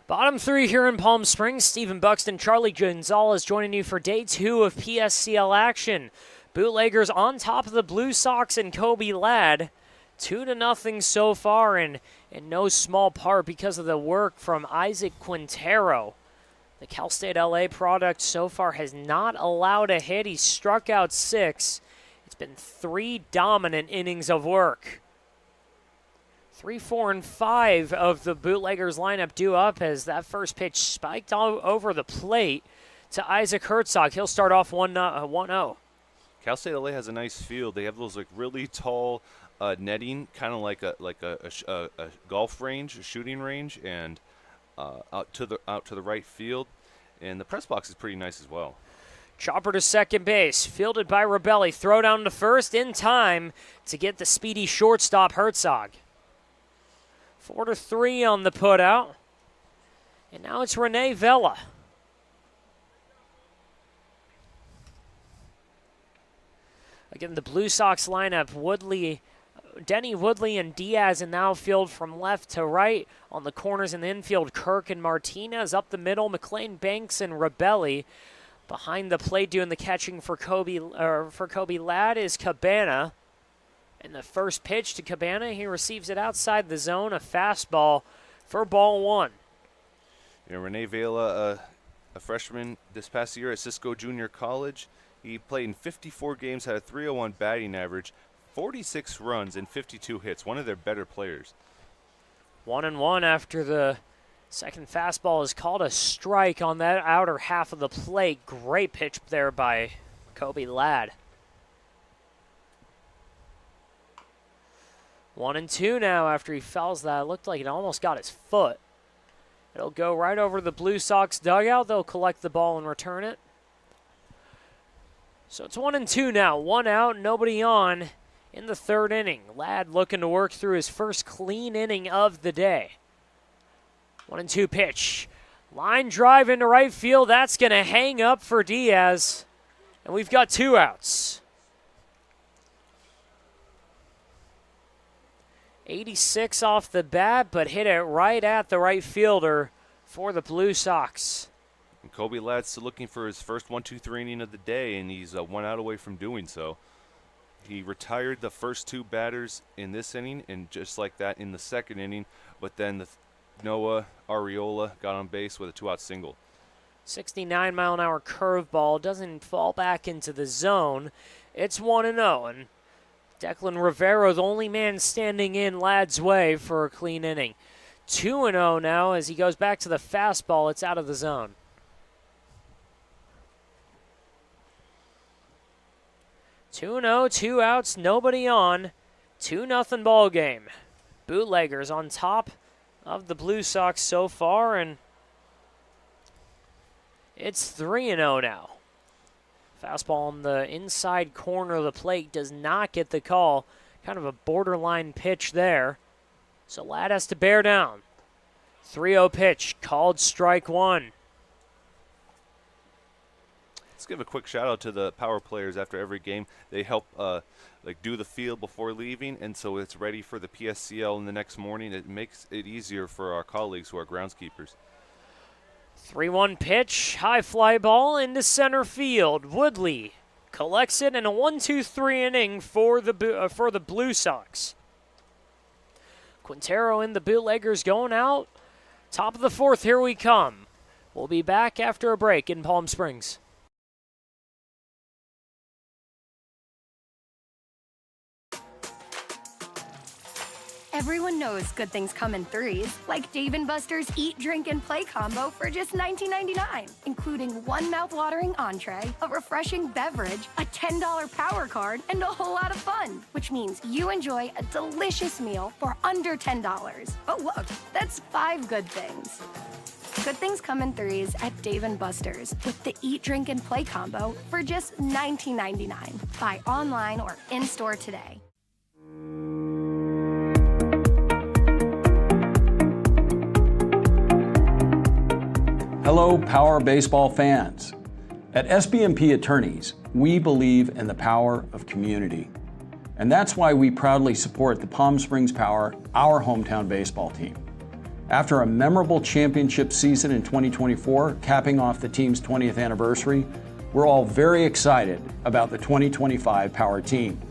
Bottom three here in Palm Springs. Stephen Buxton, Charlie Gonzalez joining you for day 2 of PSCL action. Bootleggers on top of the Blue Sox and Kobe Ladd. 2-0 so far, and in no small part because of the work from Isaac Quintero. The Cal State LA product so far has not allowed a hit. He's struck out 6. It's been 3 dominant innings of work. 3, 4, and 5 of the Bootleggers lineup due up as that first pitch spiked all over the plate to Isaac Herzog. He'll start off 1-0. Cal State LA has a nice field. They have those like really tall netting, kind of like a golf range, a shooting range, and out to the right field. And the press box is pretty nice as well. Chopper to second base, fielded by Rebelli. Throw down to first in time to get the speedy shortstop Herzog. 4-3 on the putout. And now it's Rene Vela. Again, the Blue Sox lineup, Denny Woodley and Diaz in the outfield from left to right. On the corners in the infield, Kirk and Martinez. Up the middle, McLean, Banks, and Rebelli. Behind the plate doing the catching for Kobe Ladd is Cabana. And the first pitch to Cabana, he receives it outside the zone, a fastball for ball 1. Rene Vela, a freshman this past year at Cisco Junior College. He played in 54 games, had a .301 batting average, 46 runs, and 52 hits. One of their better players. 1-1 after the second fastball is called a strike on that outer half of the plate. Great pitch there by Kobe Ladd. 1-2 now after he fouls that. It looked like it almost got his foot. It'll go right over the Blue Sox dugout. They'll collect the ball and return it. So it's 1-2 now. 1 out, nobody on in the third inning. Ladd looking to work through his first clean inning of the day. 1-2 pitch. Line drive into right field. That's going to hang up for Diaz. And we've got 2 outs. 86 off the bat, but hit it right at the right fielder for the Blue Sox. And Kobe Ladd's still looking for his first 1-2-3 inning of the day, and he's 1 out away from doing so. He retired the first 2 batters in this inning, and just like that in the second inning, but then Noah Arreola got on base with a 2-out single. 69-mile-an-hour curveball doesn't fall back into the zone. It's 1-0, and Declan Rivera, the only man standing in Ladd's way for a clean inning. 2-0 now as he goes back to the fastball. It's out of the zone. Two 2-0, 2 outs, nobody on. 2-0 ball game. Bootleggers on top of the Blue Sox so far, and it's 3-0 now. Fastball on the inside corner of the plate does not get the call. Kind of a borderline pitch there. So Ladd has to bear down. 3-0 pitch, called strike 1. Let's give a quick shout out to the power players after every game. They help do the field before leaving, and so it's ready for the PSCL in the next morning. It makes it easier for our colleagues who are groundskeepers. 3-1 pitch, high fly ball into center field. Woodley collects it in a 1-2-3 inning for the Blue Sox. Quintero and the Bootleggers going out. Top of the fourth, here we come. We'll be back after a break in Palm Springs. Everyone knows good things come in threes, like Dave & Buster's Eat, Drink, and Play combo for just $19.99, including one mouth-watering entree, a refreshing beverage, a $10 power card, and a whole lot of fun, which means you enjoy a delicious meal for under $10. Oh, look, that's 5 good things. Good things come in threes at Dave & Buster's with the Eat, Drink, and Play combo for just $19.99. Buy online or in-store today. Hello, Power Baseball fans. At SBMP Attorneys, we believe in the power of community. And that's why we proudly support the Palm Springs Power, our hometown baseball team. After a memorable championship season in 2024, capping off the team's 20th anniversary, we're all very excited about the 2025 Power team.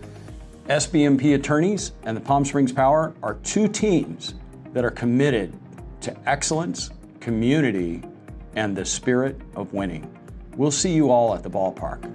SBMP Attorneys and the Palm Springs Power are two teams that are committed to excellence, community, and the spirit of winning. We'll see you all at the ballpark.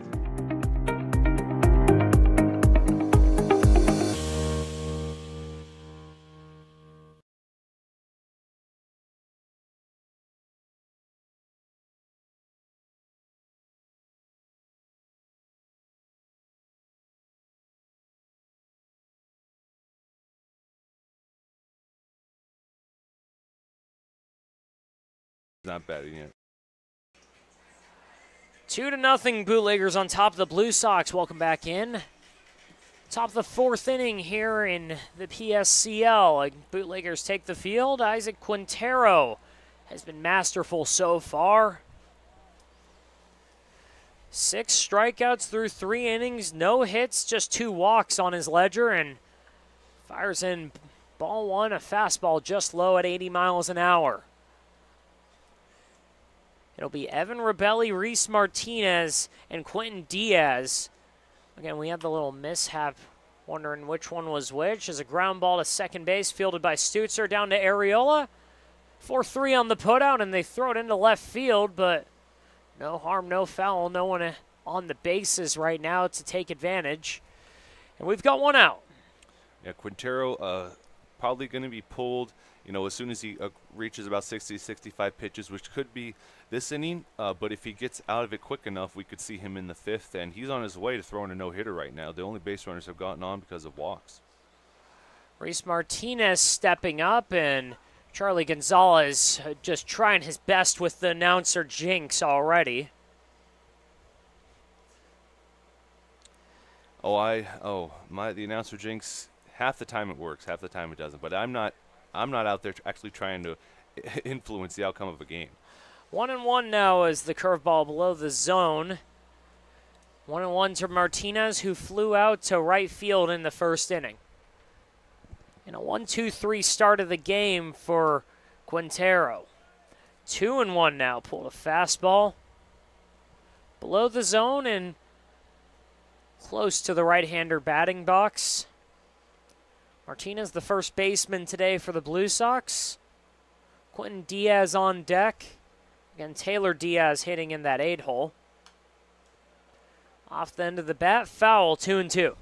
Not batting yet. 2-0 Bootleggers on top of the Blue Sox. Welcome back in. Top of the fourth inning here in the PSCL. Bootleggers take the field. Isaac Quintero has been masterful so far. 6 strikeouts through 3 innings. No hits, just 2 walks on his ledger. And fires in ball 1, a fastball just low at 80 miles an hour. It'll be Evan Rebelli, Reese Martinez, and Quentin Diaz. Again, we had the little mishap, wondering which one was which. As a ground ball to second base, fielded by Stutzer down to Areola. 4-3 on the putout, and they throw it into left field, but no harm, no foul. No one on the bases right now to take advantage. And we've got 1 out. Yeah, Quintero probably going to be pulled, as soon as he reaches about 60, 65 pitches, which could be this inning. But if he gets out of it quick enough, we could see him in the 5th, and he's on his way to throwing a no-hitter right now. The only base runners have gotten on because of walks. Reese Martinez stepping up, and Charlie Gonzalez just trying his best with the announcer jinx already. The announcer jinx, half the time it works, half the time it doesn't. But I'm not out there actually trying to influence the outcome of a game. 1-1 now as the curveball below the zone. 1-1 to Martinez, who flew out to right field in the first inning. And a 1-2-3 start of the game for Quintero. 2-1 now. Pulled a fastball below the zone and close to the right-hander batting box. Martinez, the first baseman today for the Blue Sox. Quentin Diaz on deck. Again, Taylor Diaz hitting in that 8-hole. Off the end of the bat, foul, 2-2.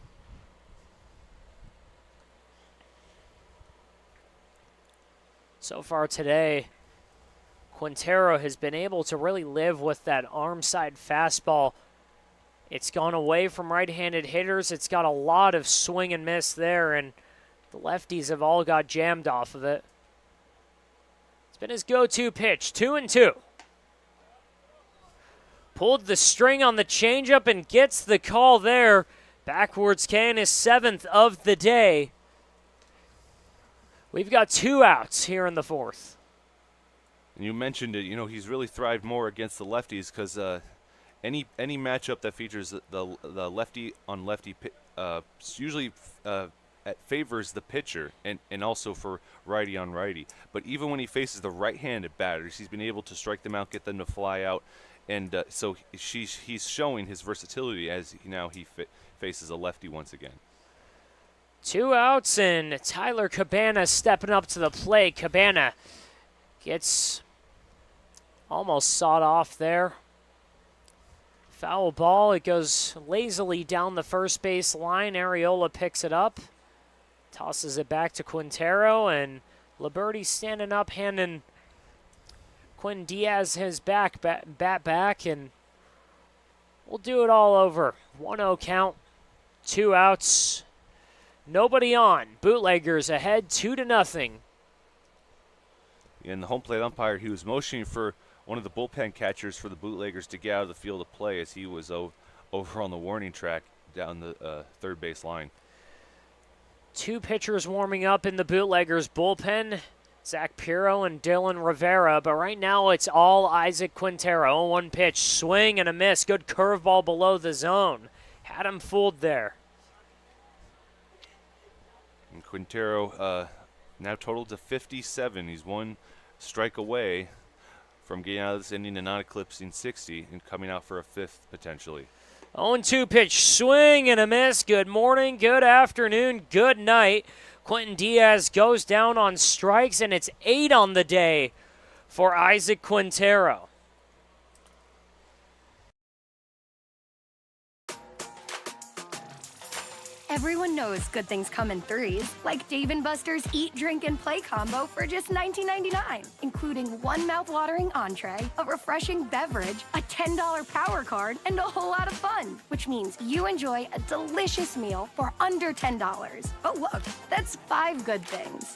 So far today, Quintero has been able to really live with that arm side fastball. It's gone away from right-handed hitters. It's got a lot of swing and miss there, and the lefties have all got jammed off of it. It's been his go-to pitch, 2-2. Pulled the string on the changeup and gets the call there. Backwards can, his 7th of the day. We've got 2 outs here in the 4th. And you mentioned it, he's really thrived more against the lefties because any matchup that features the lefty on lefty usually favors the pitcher and also for righty on righty. But even when he faces the right-handed batters, he's been able to strike them out, get them to fly out. And so he's showing his versatility as now he faces a lefty once again. 2 outs, and Tyler Cabana stepping up to the plate. Cabana gets almost sawed off there. Foul ball. It goes lazily down the first base line. Arriola picks it up, tosses it back to Quintero, and Liberty standing up, handing Quinn Diaz his bat back, and we'll do it all over. 1-0 count, 2 outs, nobody on. Bootleggers ahead 2-0. And the home plate umpire, he was motioning for one of the bullpen catchers for the Bootleggers to get out of the field of play as he was over on the warning track down the third base line. 2 pitchers warming up in the Bootleggers bullpen, Zach Pirro and Dylan Rivera, but right now it's all Isaac Quintero. 0-1 pitch, swing and a miss. Good curveball below the zone. Had him fooled there. And Quintero now totaled to 57. He's 1 strike away from getting out of this inning and not eclipsing 60 and coming out for a 5th potentially. 0-2 pitch, swing and a miss. Good morning, good afternoon, good night. Quentin Diaz goes down on strikes, and it's 8 on the day for Isaac Quintero. Everyone knows good things come in threes, like Dave & Buster's Eat, Drink, and Play combo for just $19.99, including one mouth-watering entree, a refreshing beverage, a $10 power card, and a whole lot of fun, which means you enjoy a delicious meal for under $10. But look, that's 5 good things.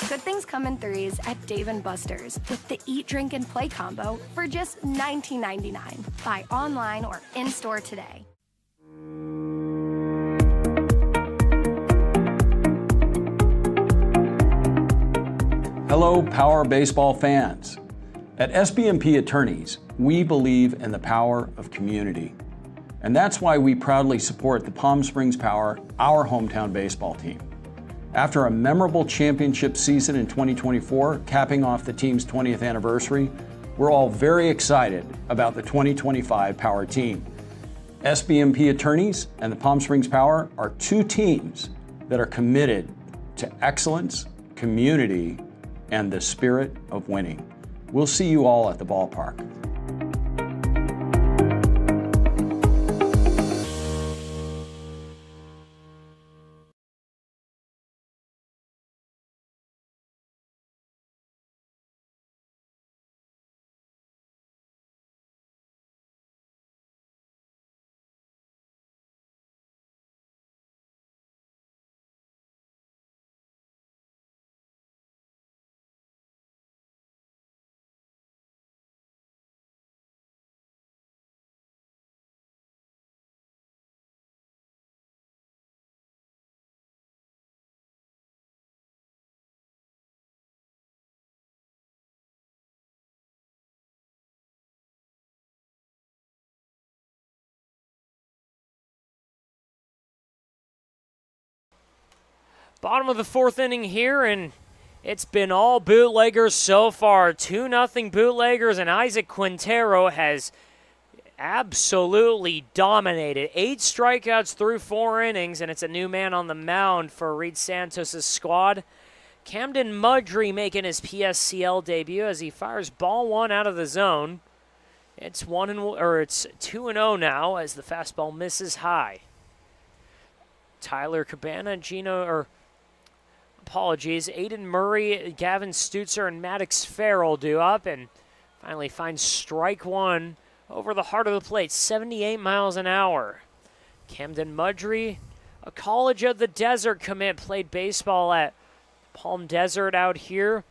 Good things come in threes at Dave & Buster's with the Eat, Drink, and Play combo for just $19.99. Buy online or in-store today. Hello, Power Baseball fans. At SBMP Attorneys, we believe in the power of community. And that's why we proudly support the Palm Springs Power, our hometown baseball team. After a memorable championship season in 2024, capping off the team's 20th anniversary, we're all very excited about the 2025 Power team. SBMP Attorneys and the Palm Springs Power are 2 teams that are committed to excellence, community, and the spirit of winning. We'll see you all at the ballpark. Bottom of the 4th inning here, and it's been all Bootleggers so far. 2-0 Bootleggers, and Isaac Quintero has absolutely dominated. 8 strikeouts through 4 innings, and it's a new man on the mound for Reed Santos' squad. Camden Mudry making his PSCL debut as he fires ball 1 out of the zone. It's 2-0 now as the fastball misses high. Tyler Cabana, Aiden Murray, Gavin Stutzer, and Maddox Farrell do up and finally find strike 1 over the heart of the plate, 78 miles an hour. Camden Mudry, a College of the Desert commit, played baseball at Palm Desert out here.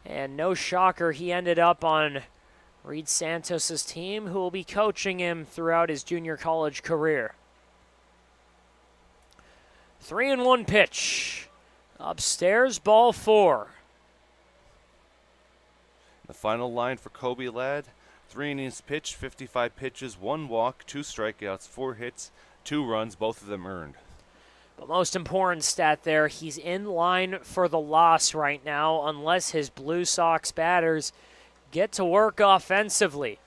And no shocker, he ended up on Reed Santos' team, who will be coaching him throughout his junior college career. 3-1 pitch. Upstairs, ball 4. The final line for Kobe Ladd, 3 innings pitched, 55 pitches, 1 walk, 2 strikeouts, 4 hits, 2 runs, both of them earned. But most important stat there, he's in line for the loss right now unless his Blue Sox batters get to work offensively.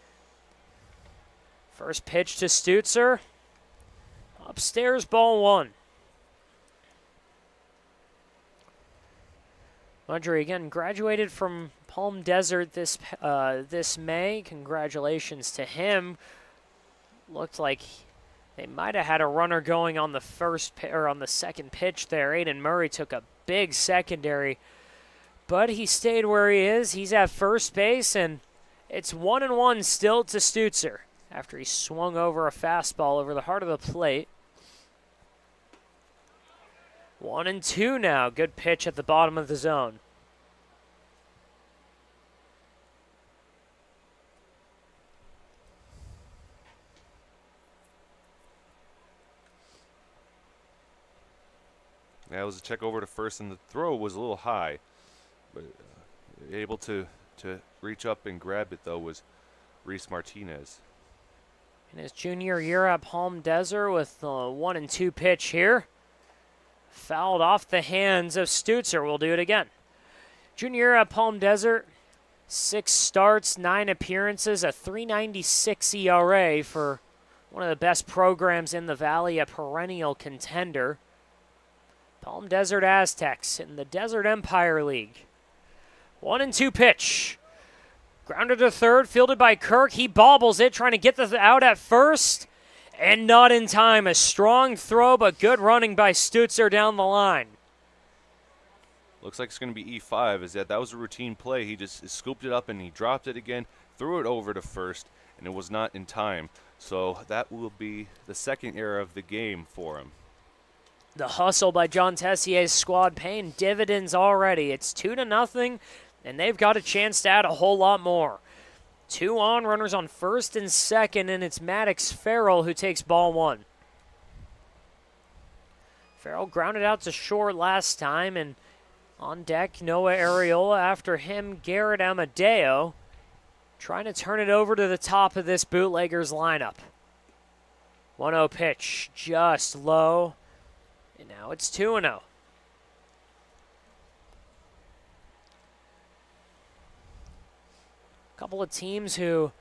First pitch to Stutzer. Upstairs, ball 1. Mudry again graduated from Palm Desert this May. Congratulations to him. Looked like they might have had a runner going on the second pitch there. Aiden Murray took a big secondary, but he stayed where he is. He's at first base, and it's 1-1 still to Stutzer after he swung over a fastball over the heart of the plate. 1-2 now. Good pitch at the bottom of the zone. That was a check over to first, and the throw was a little high. But able to reach up and grab it, though, was Reese Martinez. In his junior year at Palm Desert with the 1-2 pitch here. Fouled off the hands of Stutzer. We'll do it again. Junior year at Palm Desert, 6 starts, 9 appearances, a .396 ERA for one of the best programs in the Valley, a perennial contender. Palm Desert Aztecs in the Desert Empire League. 1-2 pitch. Grounded to third, fielded by Kirk. He bobbles it, trying to get the out at first. And not in time. A strong throw, but good running by Stutzer down the line. Looks like it's going to be E5. That was a routine play. He just scooped it up and he dropped it again, threw it over to first, and it was not in time. So that will be the second error of the game for him. The hustle by John Tessier's squad paying dividends already. It's 2-0, and they've got a chance to add a whole lot more. 2 on, runners on first and second, and it's Maddox Farrell who takes ball 1. Farrell grounded out to short last time, and on deck, Noah Areola. After him, Garrett Amadeo, trying to turn it over to the top of this Bootleggers lineup. 1-0 pitch, just low, and now it's 2-0. Couple of teams who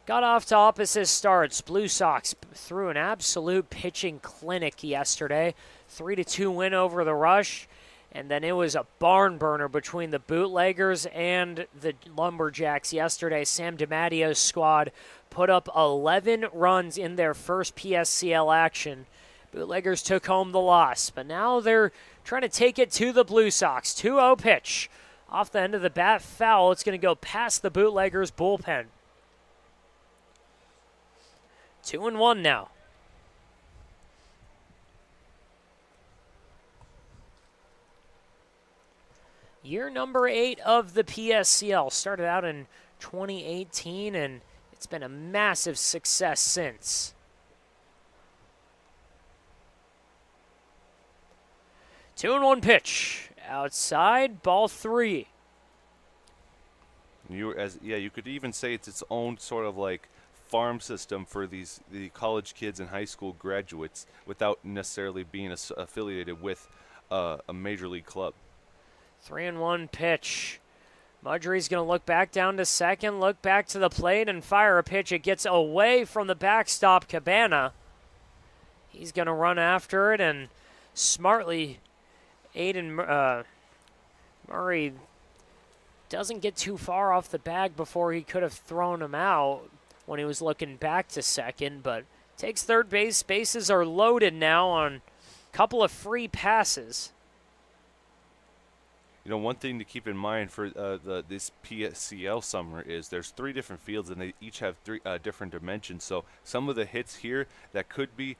got off to opposite starts. Blue Sox threw an absolute pitching clinic yesterday. 3-2 win over the Rush. And then it was a barn burner between the Bootleggers and the Lumberjacks yesterday. Sam DiMattio's squad put up 11 runs in their first PSCL action. Bootleggers took home the loss, but now they're trying to take it to the Blue Sox. 2-0 pitch. Off the end of the bat, foul. It's going to go past the Bootleggers bullpen. 2-1 now. Year number 8 of the PSCL. Started out in 2018, and it's been a massive success since. 2-1 pitch. Outside, ball 3. You could even say it's its own sort of like farm system for the college kids and high school graduates without necessarily being affiliated with a major league club. 3-1 pitch. Mudry's going to look back down to second, look back to the plate, and fire a pitch. It gets away from the backstop, Cabana. He's going to run after it, and smartly, Aiden Murray doesn't get too far off the bag before he could have thrown him out when he was looking back to second, but takes third base. Bases are loaded now on a couple of free passes. You know, one thing to keep in mind for this PSCL summer is there's 3 different fields, and they each have 3 different dimensions. So some of the hits here that could be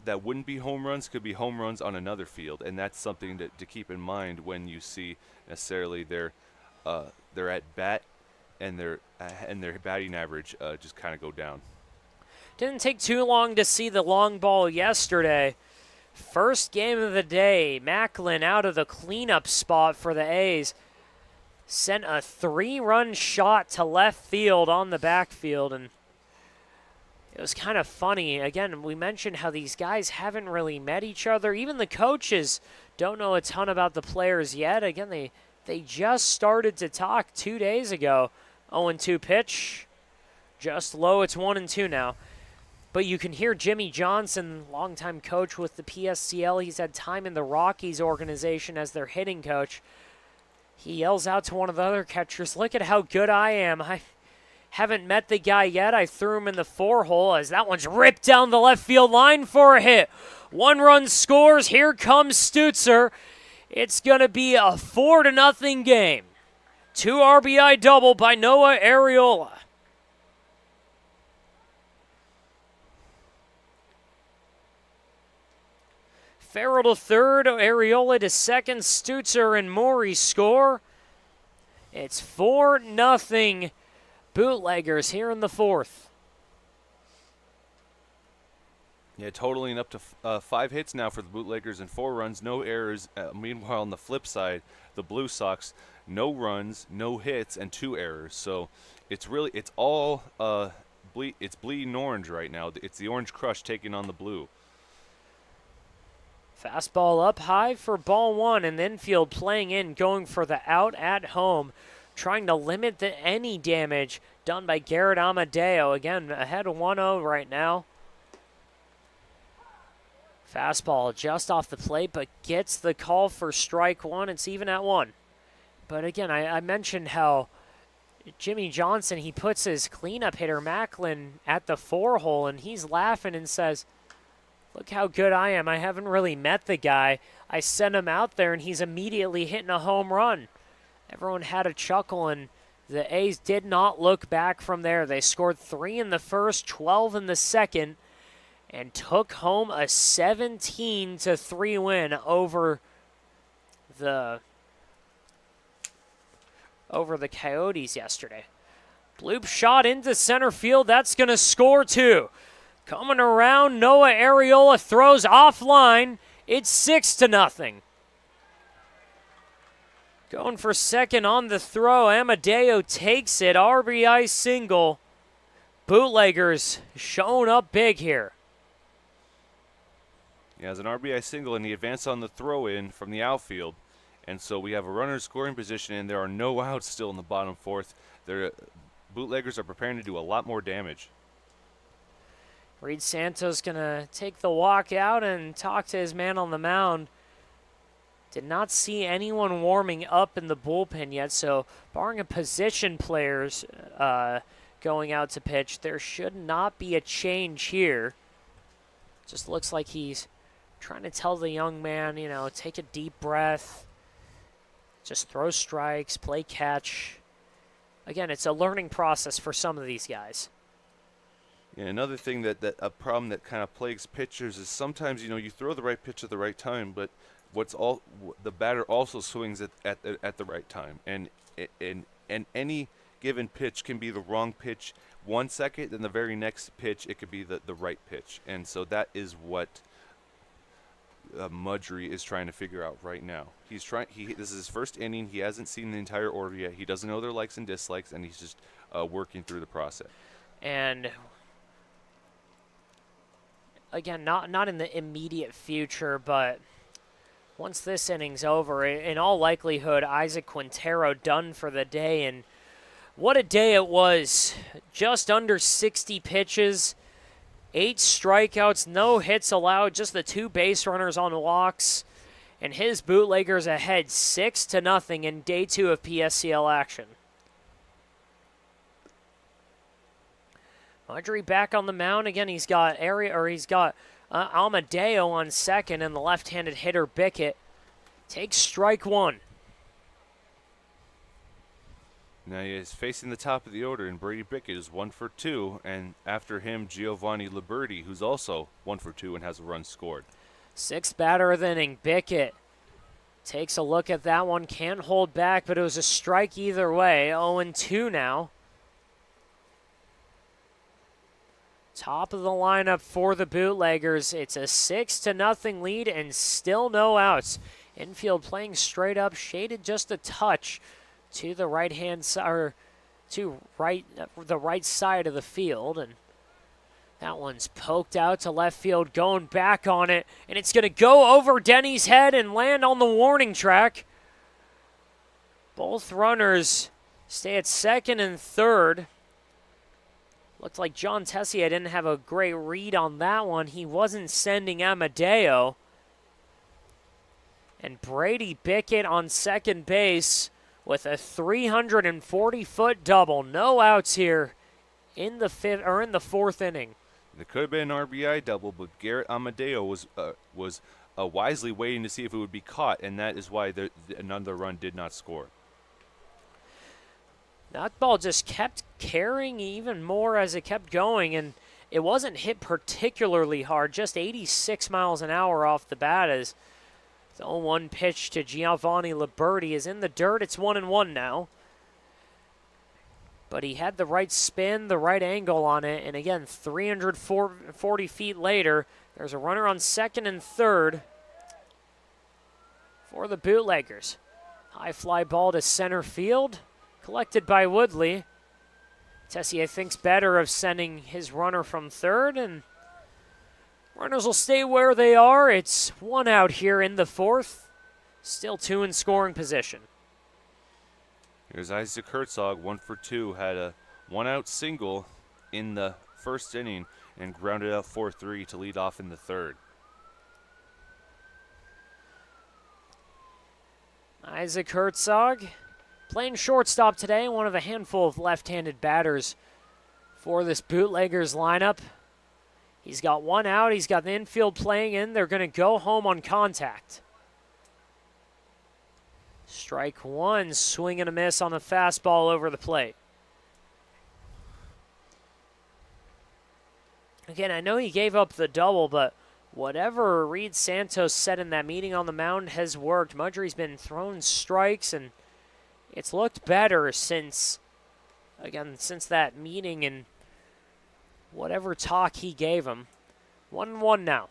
that wouldn't be home runs could be home runs on another field, and that's something to keep in mind when you see necessarily their at bat and their batting average just kind of go down. Didn't take too long to see the long ball yesterday. First game of the day, Macklin out of the cleanup spot for the A's. Sent a 3-run shot to left field on the backfield, and it was kind of funny. Again, we mentioned how these guys haven't really met each other. Even the coaches don't know a ton about the players yet. Again, they just started to talk 2 days ago. 0-2 pitch. just low. It's 1-2 now. But you can hear Jimmy Johnson, longtime coach with the PSCL. He's had time in the Rockies organization as their hitting coach. He yells out to one of the other catchers, "Look at how good I am. I haven't met the guy yet. I threw him in the 4-hole as that one's ripped down the left field line for a hit. 1 run scores. Here comes Stutzer. It's going to be a 4-0 game. 2 RBI double by Noah Areola. Farrell to third, Areola to second, Stutzer and Morey score. It's 4-0 Bootleggers here in the 4th. Yeah, totaling up to 5 hits now for the Bootleggers and 4 runs, no errors. Meanwhile, on the flip side, the Blue Sox, no runs, no hits, and 2 errors. So it's all it's bleeding orange right now. It's the Orange Crush taking on the blue. Fastball up high for ball 1, and the infield playing in, going for the out at home, trying to limit any damage done by Garrett Amadeo. Again, ahead 1-0 right now. Fastball just off the plate, but gets the call for strike 1. It's even at 1. But again, I mentioned how Jimmy Johnson, he puts his cleanup hitter, Macklin, at the 4-hole, and he's laughing and says, "Look how good I am. I haven't really met the guy. I sent him out there, and he's immediately hitting a home run." Everyone had a chuckle, and the A's did not look back from there. They scored 3 in the first, 12 in the second, and took home a 17-3 win over the Coyotes yesterday. Bloop shot into center field. That's going to score 2. Coming around, Noah Areola throws offline. It's 6-0. Going for second on the throw. Amadeo takes it. RBI single. Bootleggers showing up big here. Yeah, as an RBI single, and he advanced on the throw-in from the outfield. And so we have a runner in scoring position, and there are no outs still in the bottom 4th. Bootleggers are preparing to do a lot more damage. Reed Santos going to take the walk out and talk to his man on the mound. Did not see anyone warming up in the bullpen yet, so barring a position players going out to pitch, there should not be a change here. Just looks like he's trying to tell the young man, take a deep breath. Just throw strikes, play catch. Again, it's a learning process for some of these guys. Yeah, another thing that a problem that kind of plagues pitchers is sometimes you throw the right pitch at the right time, but the batter also swings at the right time, and any given pitch can be the wrong pitch 1 second, then the very next pitch it could be the right pitch, and so that is what Mudry is trying to figure out right now. This is his first inning. He hasn't seen the entire order yet. He doesn't know their likes and dislikes, and he's just working through the process. And again, not in the immediate future, but once this inning's over, in all likelihood, Isaac Quintero done for the day. And what a day it was. Just under 60 pitches, 8 strikeouts, no hits allowed, just the 2 base runners on walks. And his Bootleggers ahead 6-0 in day 2 of PSCL action. Mudry back on the mound again. He's got Amadeo on second, and the left-handed hitter Bickett takes strike 1. Now he is facing the top of the order, and Brady Bickett is 1 for 2, and after him Giovanni Liberti, who's also 1 for 2 and has a run scored. 6th batter of the inning, Bickett takes a look at that one, can't hold back, but it was a strike either way. 0-2 now. Top of the lineup for the Bootleggers. It's a 6-0 lead and still no outs. Infield playing straight up, shaded just a touch to the right-hand side, or to the right side of the field, and that one's poked out to left field, going back on it, and it's going to go over Denny's head and land on the warning track. Both runners stay at second and third. Looked like John Tessier didn't have a great read on that one. He wasn't sending Amadeo. And Brady Bickett on second base with a 340-foot double. No outs here in the fourth inning. There could have been an RBI double, but Garrett Amadeo was wisely waiting to see if it would be caught, and that is why another run did not score. That ball just kept carrying even more as it kept going, and it wasn't hit particularly hard, just 86 miles an hour off the bat as the 0-1 pitch to Giovanni Liberti is in the dirt. It's 1-1 now. But he had the right spin, the right angle on it, and again, 340 feet later, there's a runner on second and third for the Bootleggers. High fly ball to center field, collected by Woodley. Tessier thinks better of sending his runner from third, and runners will stay where they are. It's one out here in the fourth, still two in scoring position. Here's Isaac Herzog, 1 for 2, had a one-out single in the first inning and grounded out 4-3 to lead off in the third. Isaac Herzog playing shortstop today, one of a handful of left-handed batters for this Bootleggers lineup. He's got one out. He's got the infield playing in. They're going to go home on contact. Strike one, swing and a miss on the fastball over the plate. Again, I know he gave up the double, but whatever Reed Santos said in that meeting on the mound has worked. Mudry's been throwing strikes, and it's looked better since that meeting and whatever talk he gave him. 1-1 now.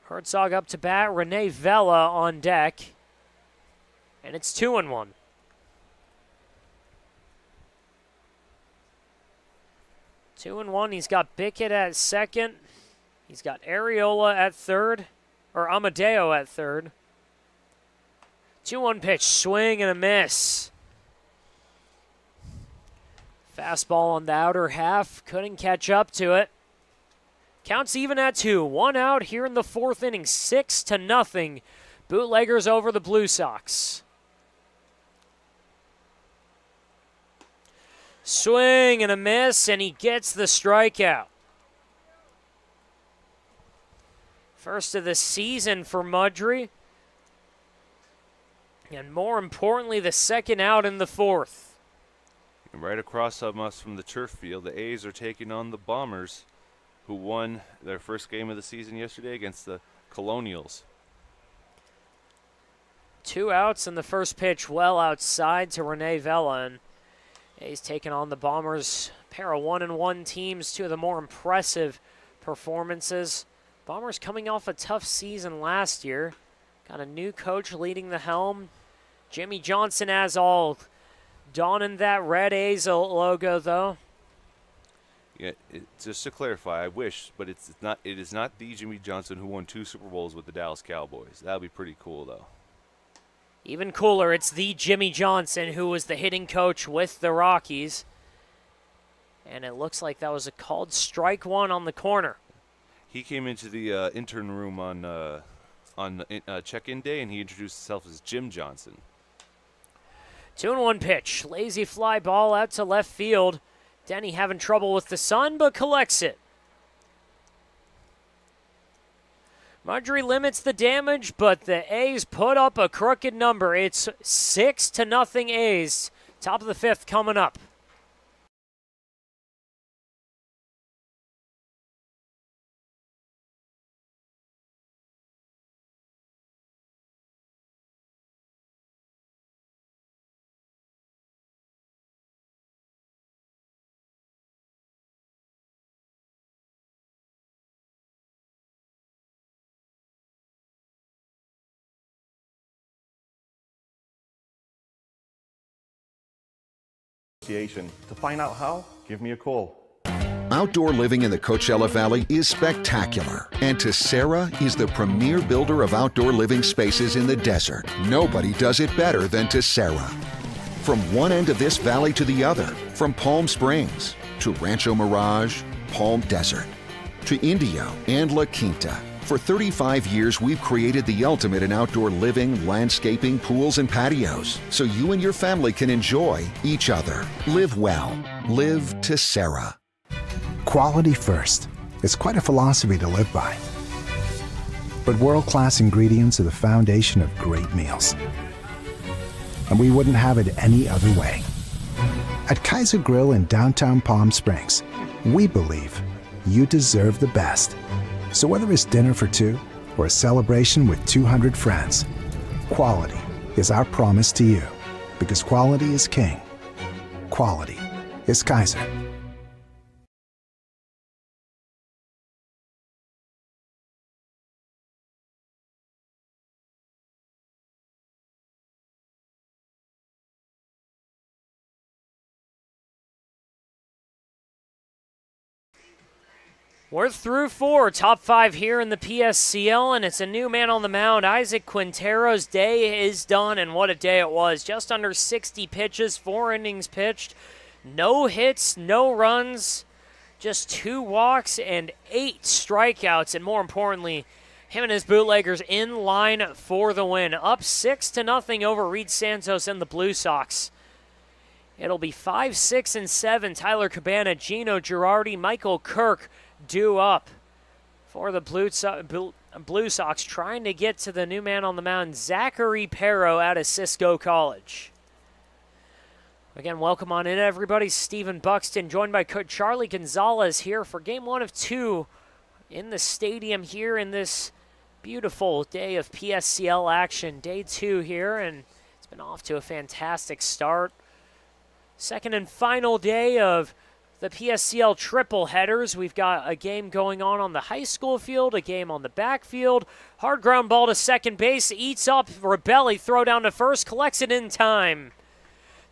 Herzog up to bat, Rene Vela on deck, and it's 2-1. He's got Bickett at second. He's got Areola at third, or Amadeo at third. 2-1 pitch, swing and a miss. Fastball on the outer half, couldn't catch up to it. Counts even at 2. One out here in the fourth inning, 6-0. Bootleggers over the Blue Sox. Swing and a miss, and he gets the strikeout. First of the season for Mudry. And more importantly, the second out in the fourth. And right across from us from the turf field, the A's are taking on the Bombers, who won their first game of the season yesterday against the Colonials. 2 outs in the first pitch, well outside to Rene Vela. And he's taking on the Bombers. Pair of 1-1 teams, two of the more impressive performances. Bombers coming off a tough season last year. Got a new coach leading the helm. Jimmy Johnson as all, donning that red A's logo though. Yeah, just to clarify, I wish, but it is not the Jimmy Johnson who won 2 Super Bowls with the Dallas Cowboys. That would be pretty cool, though. Even cooler, it's the Jimmy Johnson who was the hitting coach with the Rockies. And it looks like that was a called strike one on the corner. He came into the intern room on check-in day, and he introduced himself as Jim Johnson. 2-1 pitch. Lazy fly ball out to left field. Denny having trouble with the sun, but collects it. Mudry limits the damage, but the A's put up a crooked number. It's 6-0 A's. Top of the fifth coming up. To find out how, give me a call. Outdoor living in the Coachella Valley is spectacular, and Tessera is the premier builder of outdoor living spaces in the desert. Nobody does it better than Tessera. From one end of this valley to the other, from Palm Springs to Rancho Mirage, Palm Desert, to Indio and La Quinta. For 35 years, we've created the ultimate in outdoor living, landscaping, pools, and patios, so you and your family can enjoy each other. Live well. Live Tessera. Quality first. It's quite a philosophy to live by. But world-class ingredients are the foundation of great meals. And we wouldn't have it any other way. At Kaiser Grill in downtown Palm Springs, we believe you deserve the best. So whether it's dinner for two or a celebration with 200 friends, quality is our promise to you. Because quality is king. Quality is Kaiser. We're through 4, top 5 here in the PSCL, and it's a new man on the mound. Isaac Quintero's day is done, and what a day it was. Just under 60 pitches, 4 innings pitched, no hits, no runs, just 2 walks and 8 strikeouts, and more importantly, him and his Bootleggers in line for the win. Up 6-0 over Reed Santos and the Blue Sox. It'll be 5, 6, and 7. Tyler Cabana, Gino Girardi, Michael Kirk due up for the Blue Sox, trying to get to the new man on the mound, Zachary Perro out of Cisco College. Again, welcome on in, everybody. Stephen Buxton, joined by Coach Charlie Gonzalez here for Game 1 of 2 in the stadium here in this beautiful day of PSCL action. Day 2 here, and it's been off to a fantastic start. Second and final day of the PSCL triple headers. We've got a game going on the high school field, a game on the backfield. Hard ground ball to second base, eats up Rebelli, throw down to first, collects it in time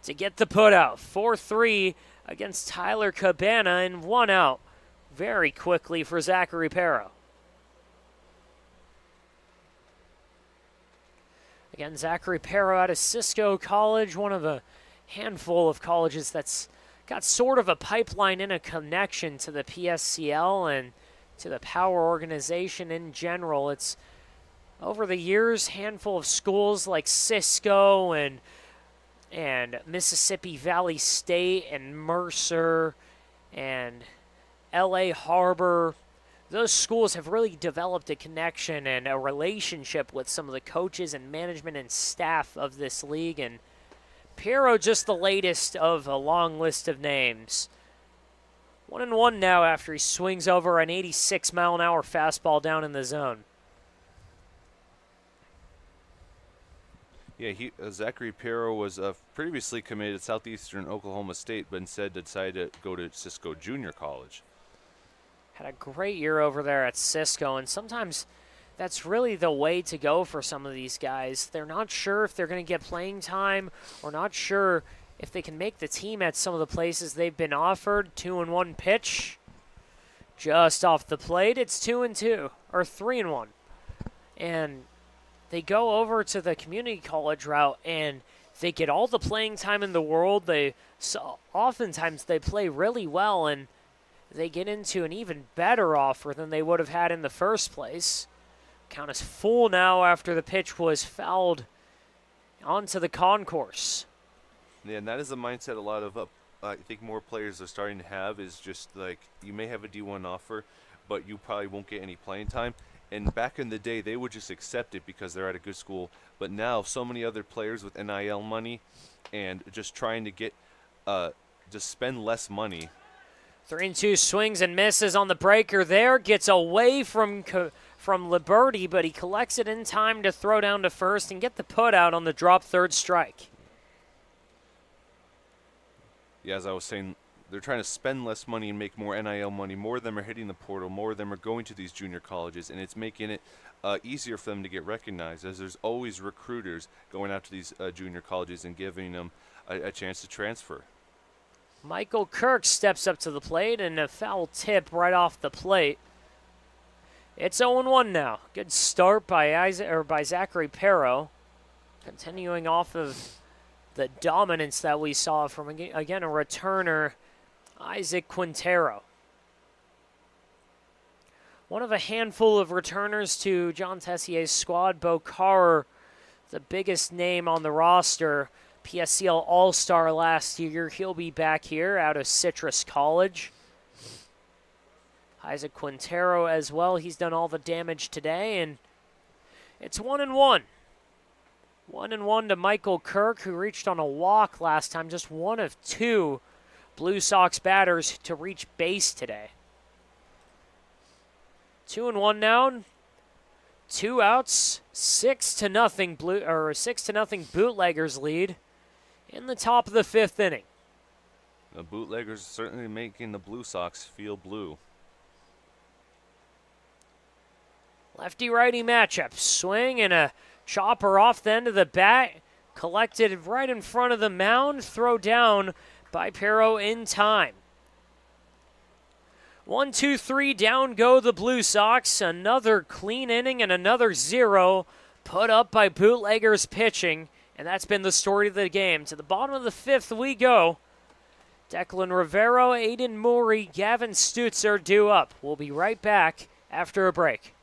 to get the put out. 4-3 against Tyler Cabana, and 1 out very quickly for Zachary Perro. Again, Zachary Perro out of Cisco College, one of a handful of colleges that's got sort of a pipeline and a connection to the PSCL and to the Power organization in general. It's over the years, handful of schools like Cisco and Mississippi Valley State and Mercer and LA Harbor. Those schools have really developed a connection and a relationship with some of the coaches and management and staff of this league, and Perro just the latest of a long list of names. 1-1 now after he swings over an 86-mile-an-hour fastball down in the zone. Yeah, Zachary Perro was previously committed at Southeastern Oklahoma State, but instead decided to go to Cisco Junior College. Had a great year over there at Cisco, and sometimes that's really the way to go for some of these guys. They're not sure if they're going to get playing time or not sure if they can make the team at some of the places they've been offered. 2-1 pitch. Just off the plate, it's 2-2, or 3-1. And they go over to the community college route, and they get all the playing time in the world. Oftentimes they play really well, and they get into an even better offer than they would have had in the first place. Count is full now after the pitch was fouled onto the concourse. Yeah, and that is the mindset a lot of, I think, more players are starting to have, is just like, you may have a D1 offer, but you probably won't get any playing time. And back in the day, they would just accept it because they're at a good school. But now, so many other players with NIL money and just trying to get, just spend less money. 3-2 swings and misses on the breaker there. Gets away from Liberty, but he collects it in time to throw down to first and get the put out on the drop third strike. Yeah, as I was saying, they're trying to spend less money and make more NIL money. More of them are hitting the portal. More of them are going to these junior colleges, and it's making it easier for them to get recognized, as there's always recruiters going out to these junior colleges and giving them a chance to transfer. Michael Kirk steps up to the plate, and a foul tip right off the plate. It's 0-1 now. Good start by Zachary Perro, continuing off of the dominance that we saw from, again, a returner, Isaac Quintero. One of a handful of returners to John Tessier's squad. Bo Carr, the biggest name on the roster, PSCL All-Star last year. He'll be back here out of Citrus College. Isaac Quintero as well. He's done all the damage today, and it's 1-1. 1-1 to Michael Kirk, who reached on a walk last time. Just one of two Blue Sox batters to reach base today. 2-1 now. 2 outs. 6-0 Bootleggers lead in the top of the 5th inning. The Bootleggers certainly making the Blue Sox feel blue. Lefty-righty matchup. Swing and a chopper off the end of the bat. Collected right in front of the mound. Throw down by Perro in time. 1-2-3, down go the Blue Sox. Another clean inning and another 0 put up by Bootleggers pitching. And that's been the story of the game. To the bottom of the 5th we go. Declan Rivero, Aiden Morey, Gavin Stutzer due up. We'll be right back after a break.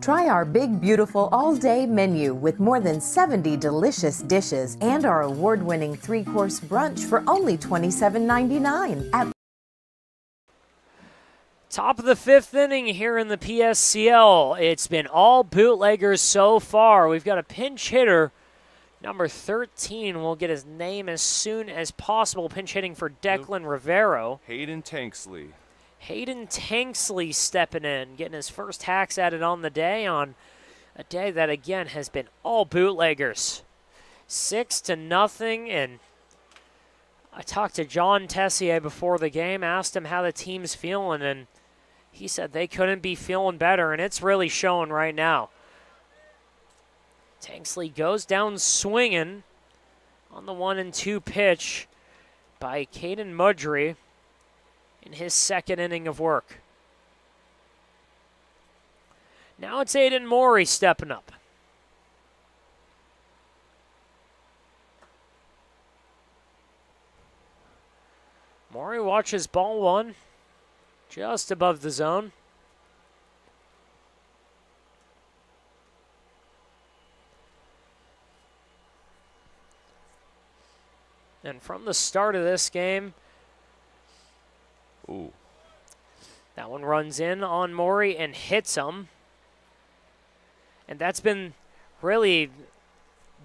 Try our big, beautiful all-day menu with more than 70 delicious dishes and our award-winning 3-course brunch for only $27.99 at Top of the 5th inning here in the PSCL. It's been all Bootleggers so far. We've got a pinch hitter, number 13. We'll get his name as soon as possible. Pinch hitting for Declan Rivero. Hayden Tanksley. Hayden Tanksley stepping in, getting his first hacks at it on the day, on a day that, again, has been all Bootleggers. 6-0, and I talked to John Tessier before the game, asked him how the team's feeling, and he said they couldn't be feeling better, and it's really showing right now. Tanksley goes down swinging on the 1-2 pitch by Caden Mudry in his 2nd inning of work. Now it's Aiden Morey stepping up. Morey watches ball 1, just above the zone. And from the start of this game, ooh, that one runs in on Morey and hits him. And that's been really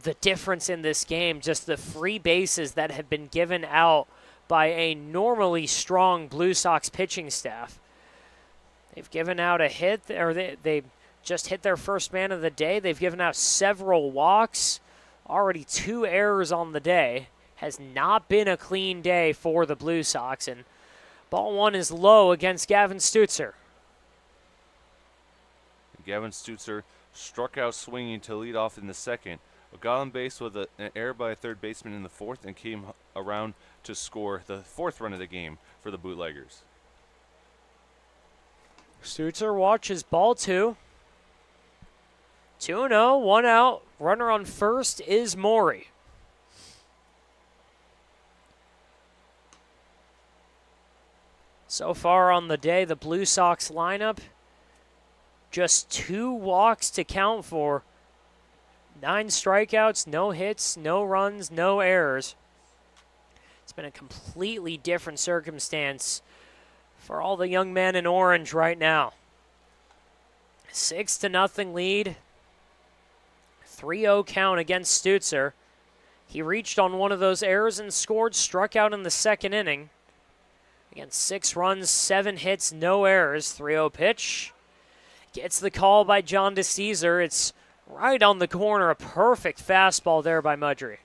the difference in this game, just the free bases that have been given out by a normally strong Blue Sox pitching staff. They've given out a hit, or they just hit their first man of the day. They've given out several walks, already 2 errors on the day. Has not been a clean day for the Blue Sox, and ball 1 is low against Gavin Stutzer. Gavin Stutzer struck out swinging to lead off in the 2nd. Got on base with an error by a third baseman in the 4th and came around to score the 4th run of the game for the Bootleggers. Stutzer watches ball 2. 2-0, 1 out. Runner on first is Maury. So far on the day, the Blue Sox lineup, just 2 walks to count for. 9 strikeouts, no hits, no runs, no errors. It's been a completely different circumstance for all the young men in orange right now. 6-0 lead. 3-0 count against Stutzer. He reached on one of those errors and scored, struck out in the 2nd inning. Again, 6 runs, 7 hits, no errors. 3-0 pitch. Gets the call by John DeCesar. It's right on the corner. A perfect fastball there by Mudry.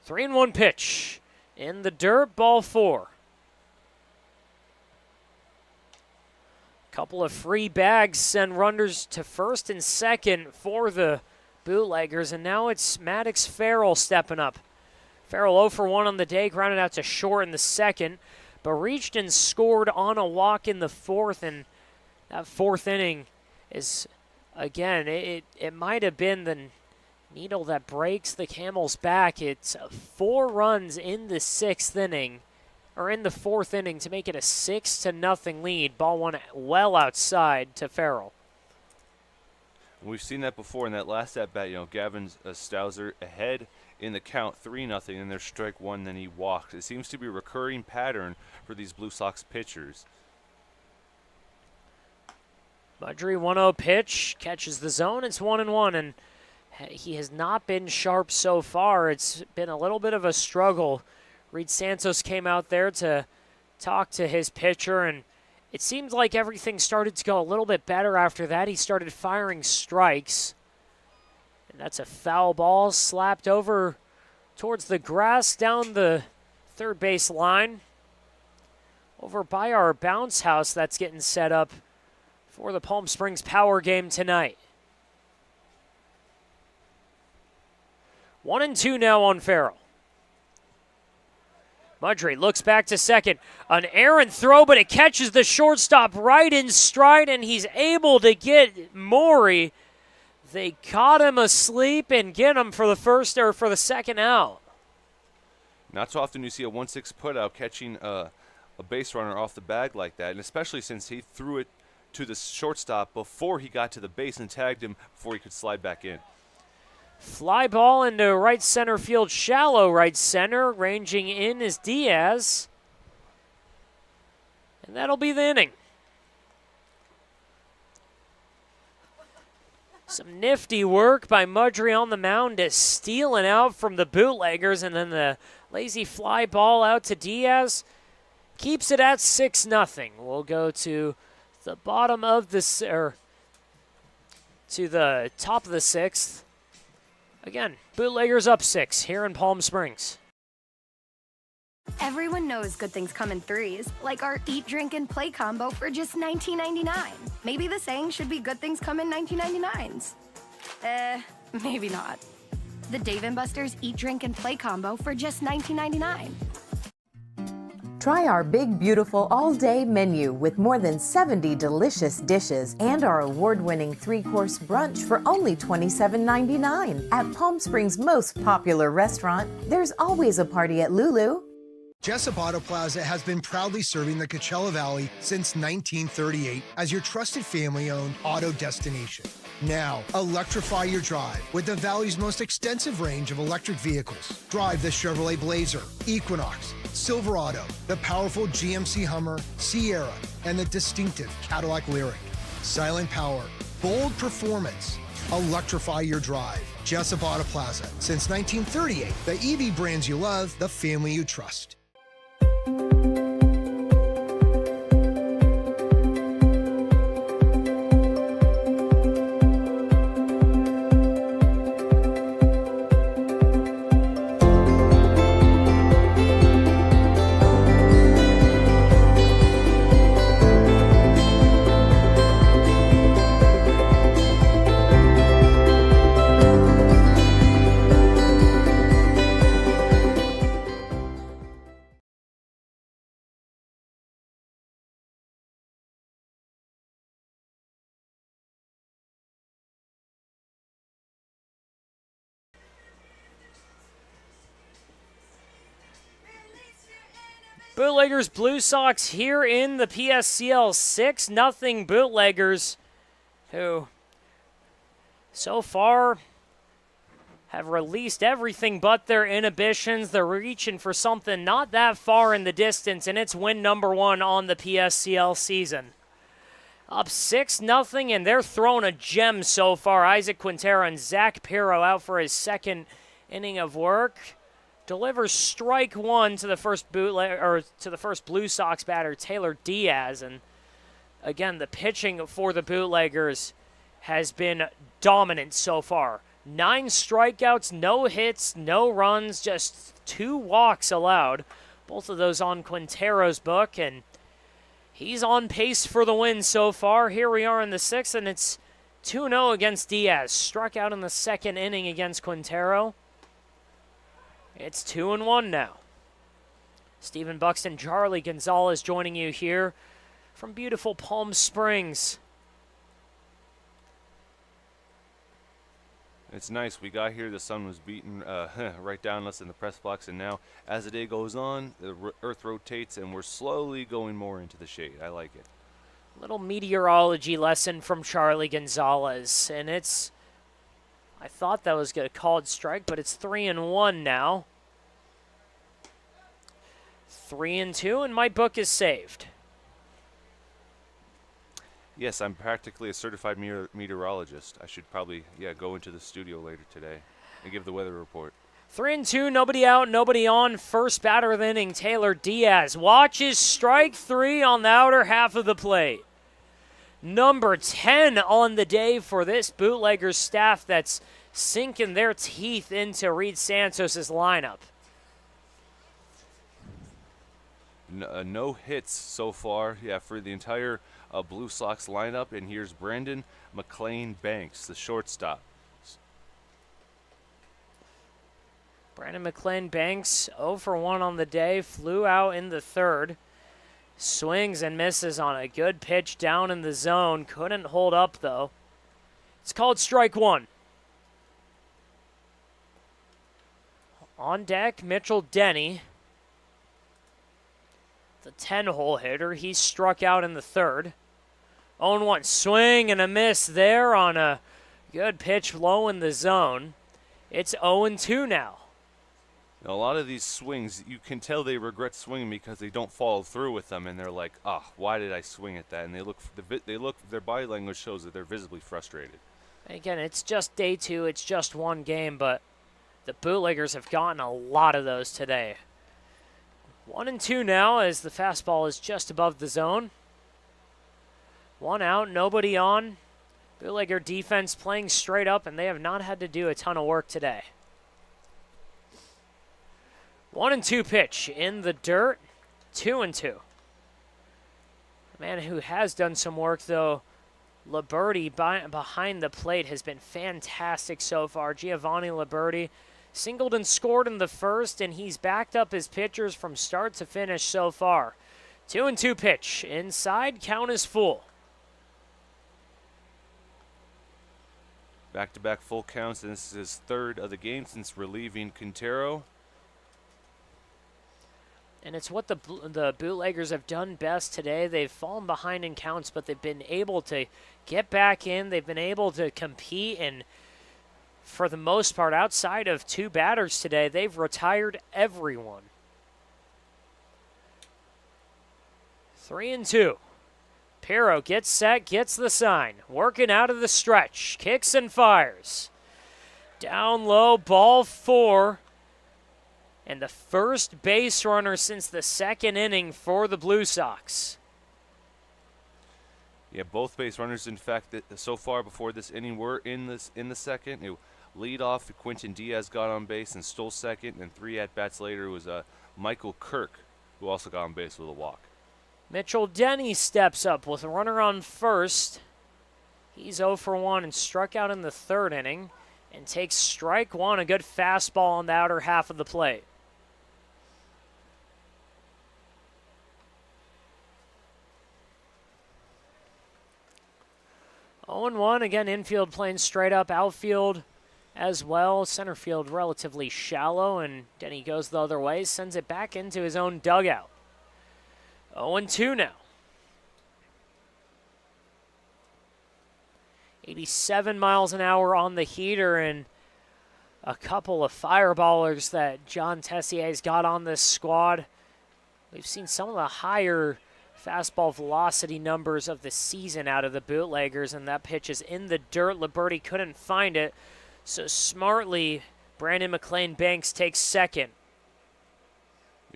Three and 1 pitch. In the dirt, ball 4. Couple of free bags send runners to first and second for the Bootleggers, and now it's Maddox Farrell stepping up. Farrell 0 for 1 on the day, grounded out to short in the 2nd, but reached and scored on a walk in the 4th, and that 4th inning is, again, it might have been the needle that breaks the camel's back. It's 4 runs in the 6th inning, or in the 4th inning, to make it a 6-0 lead. Ball 1 well outside to Farrell. We've seen that before in that last at-bat. Gavin Stauser ahead in the count 3-0, and there's strike 1, then he walks. It seems to be a recurring pattern for these Blue Sox pitchers. Mudry 1-0 pitch, catches the zone. It's 1-1, and he has not been sharp so far. It's been a little bit of a struggle. Reed Santos came out there to talk to his pitcher, and it seemed like everything started to go a little bit better after that. He started firing strikes, and that's a foul ball slapped over towards the grass down the 3rd base line. Over by our bounce house that's getting set up for the Palm Springs Power game tonight. 1-2 now on Farrell. Mudry looks back to second. An errant throw, but it catches the shortstop right in stride, and he's able to get Maury. They caught him asleep and get him for the 2nd out. Not so often you see a 1-6 putout catching a base runner off the bag like that, and especially since he threw it to the shortstop before he got to the base and tagged him before he could slide back in. Fly ball into right center field, shallow right center. Ranging in is Diaz. And that'll be the inning. Some nifty work by Mudry on the mound to stealing out from the Bootleggers, and then the lazy fly ball out to Diaz. Keeps it at 6-0. We'll go to the bottom of the, to the top of the 6th. Again, Bootleggers up 6 here in Palm Springs. Everyone knows good things come in threes, like our eat, drink, and play combo for just $19.99. Maybe the saying should be good things come in 19.99s. Maybe not. The Dave & Buster's Eat, Drink, and Play combo for just $19.99. Try our big, beautiful all-day menu with more than 70 delicious dishes and our award-winning 3-course brunch for only $27.99. At Palm Springs' most popular restaurant, there's always a party at Lulu. Jessup Auto Plaza has been proudly serving the Coachella Valley since 1938 as your trusted family-owned auto destination. Now, electrify your drive with the Valley's most extensive range of electric vehicles. Drive the Chevrolet Blazer, Equinox, Silverado, the powerful GMC Hummer, Sierra, and the distinctive Cadillac Lyric. Silent power, bold performance. Electrify your drive. Jessup Auto Plaza. Since 1938, the EV brands you love, the family you trust. Bootleggers Blue Sox here in the PSCL. 6-0 Bootleggers, who so far have released everything but their inhibitions. They're reaching for something not that far in the distance, and it's win number 1 on the PSCL season. Up 6-0, and they're throwing a gem so far. Isaac Quintero and Zach Pirro out for his second inning of work. Delivers strike 1 to the first Blue Sox batter, Taylor Diaz. And again, the pitching for the Bootleggers has been dominant so far. 9 strikeouts, no hits, no runs, just 2 walks allowed. Both of those on Quintero's book, and he's on pace for the win so far. Here we are in the 6th, and it's 2-0 against Diaz. Struck out in the second inning against Quintero. It's 2-1 now. Stephen Buxton, Charlie Gonzalez joining you here from beautiful Palm Springs. It's nice. We got here, the sun was beating right down us in the press box, and now as the day goes on, the earth rotates, and we're slowly going more into the shade. I like it. Little meteorology lesson from Charlie Gonzalez, and it's, I thought that was a called strike, but it's 3-1 now. 3-2, and my book is saved. Yes, I'm practically a certified meteorologist. I should probably, go into the studio later today and give the weather report. 3-2, nobody out, nobody on. First batter of the inning, Taylor Diaz. Watches strike 3 on the outer half of the plate. Number 10 on the day for this Bootleggers staff that's sinking their teeth into Reed Santos' lineup. No hits so far, for the entire Blue Sox lineup. And here's Brandon McLean Banks, the shortstop. Brandon McLean Banks, 0 for 1 on the day, flew out in the 3rd. Swings and misses on a good pitch down in the zone. Couldn't hold up, though. It's called strike 1. On deck, Mitchell Denny, the 10-hole hitter. He struck out in the 3rd. 0-1, swing and a miss there on a good pitch low in the zone. It's 0-2 now. A lot of these swings, you can tell they regret swinging because they don't follow through with them, and they're like, why did I swing at that? And their body language shows that they're visibly frustrated. Again, it's just day 2, it's just one game, but the Bootleggers have gotten a lot of those today. 1-2 now as the fastball is just above the zone. 1 out, nobody on. Bootlegger defense playing straight up, and they have not had to do a ton of work today. 1-2 pitch in the dirt. 2-2. A man who has done some work, though, Liberti behind the plate has been fantastic so far. Giovanni Liberti singled and scored in the 1st, and he's backed up his pitchers from start to finish so far. 2-2 pitch. Inside, count is full. Back-to-back full counts, and this is his 3rd of the game since relieving Quintero. And it's what the Bootleggers have done best today. They've fallen behind in counts, but they've been able to get back in. They've been able to compete, and for the most part, outside of 2 batters today, they've retired everyone. 3-2. Pirro gets set, gets the sign. Working out of the stretch. Kicks and fires. Down low, ball 4. And the first base runner since the 2nd inning for the Blue Sox. Yeah, both base runners, in fact, so far before this inning were in the 2nd. Lead off, Quentin Diaz got on base and stole 2nd, and 3 at-bats later was Michael Kirk, who also got on base with a walk. Mitchell Denny steps up with a runner on 1st. He's 0 for 1 and struck out in the 3rd inning and takes strike 1, a good fastball on the outer half of the plate. Oh and 1, again, infield playing straight up, outfield as well. Center field relatively shallow, and Denny goes the other way, sends it back into his own dugout. 0-2 now. 87 miles an hour on the heater, and a couple of fireballers that John Tessier's got on this squad. We've seen some of the higher fastball velocity numbers of the season out of the Bootleggers, and that pitch is in the dirt. Liberti couldn't find it, so smartly, Brandon McLean Banks takes second.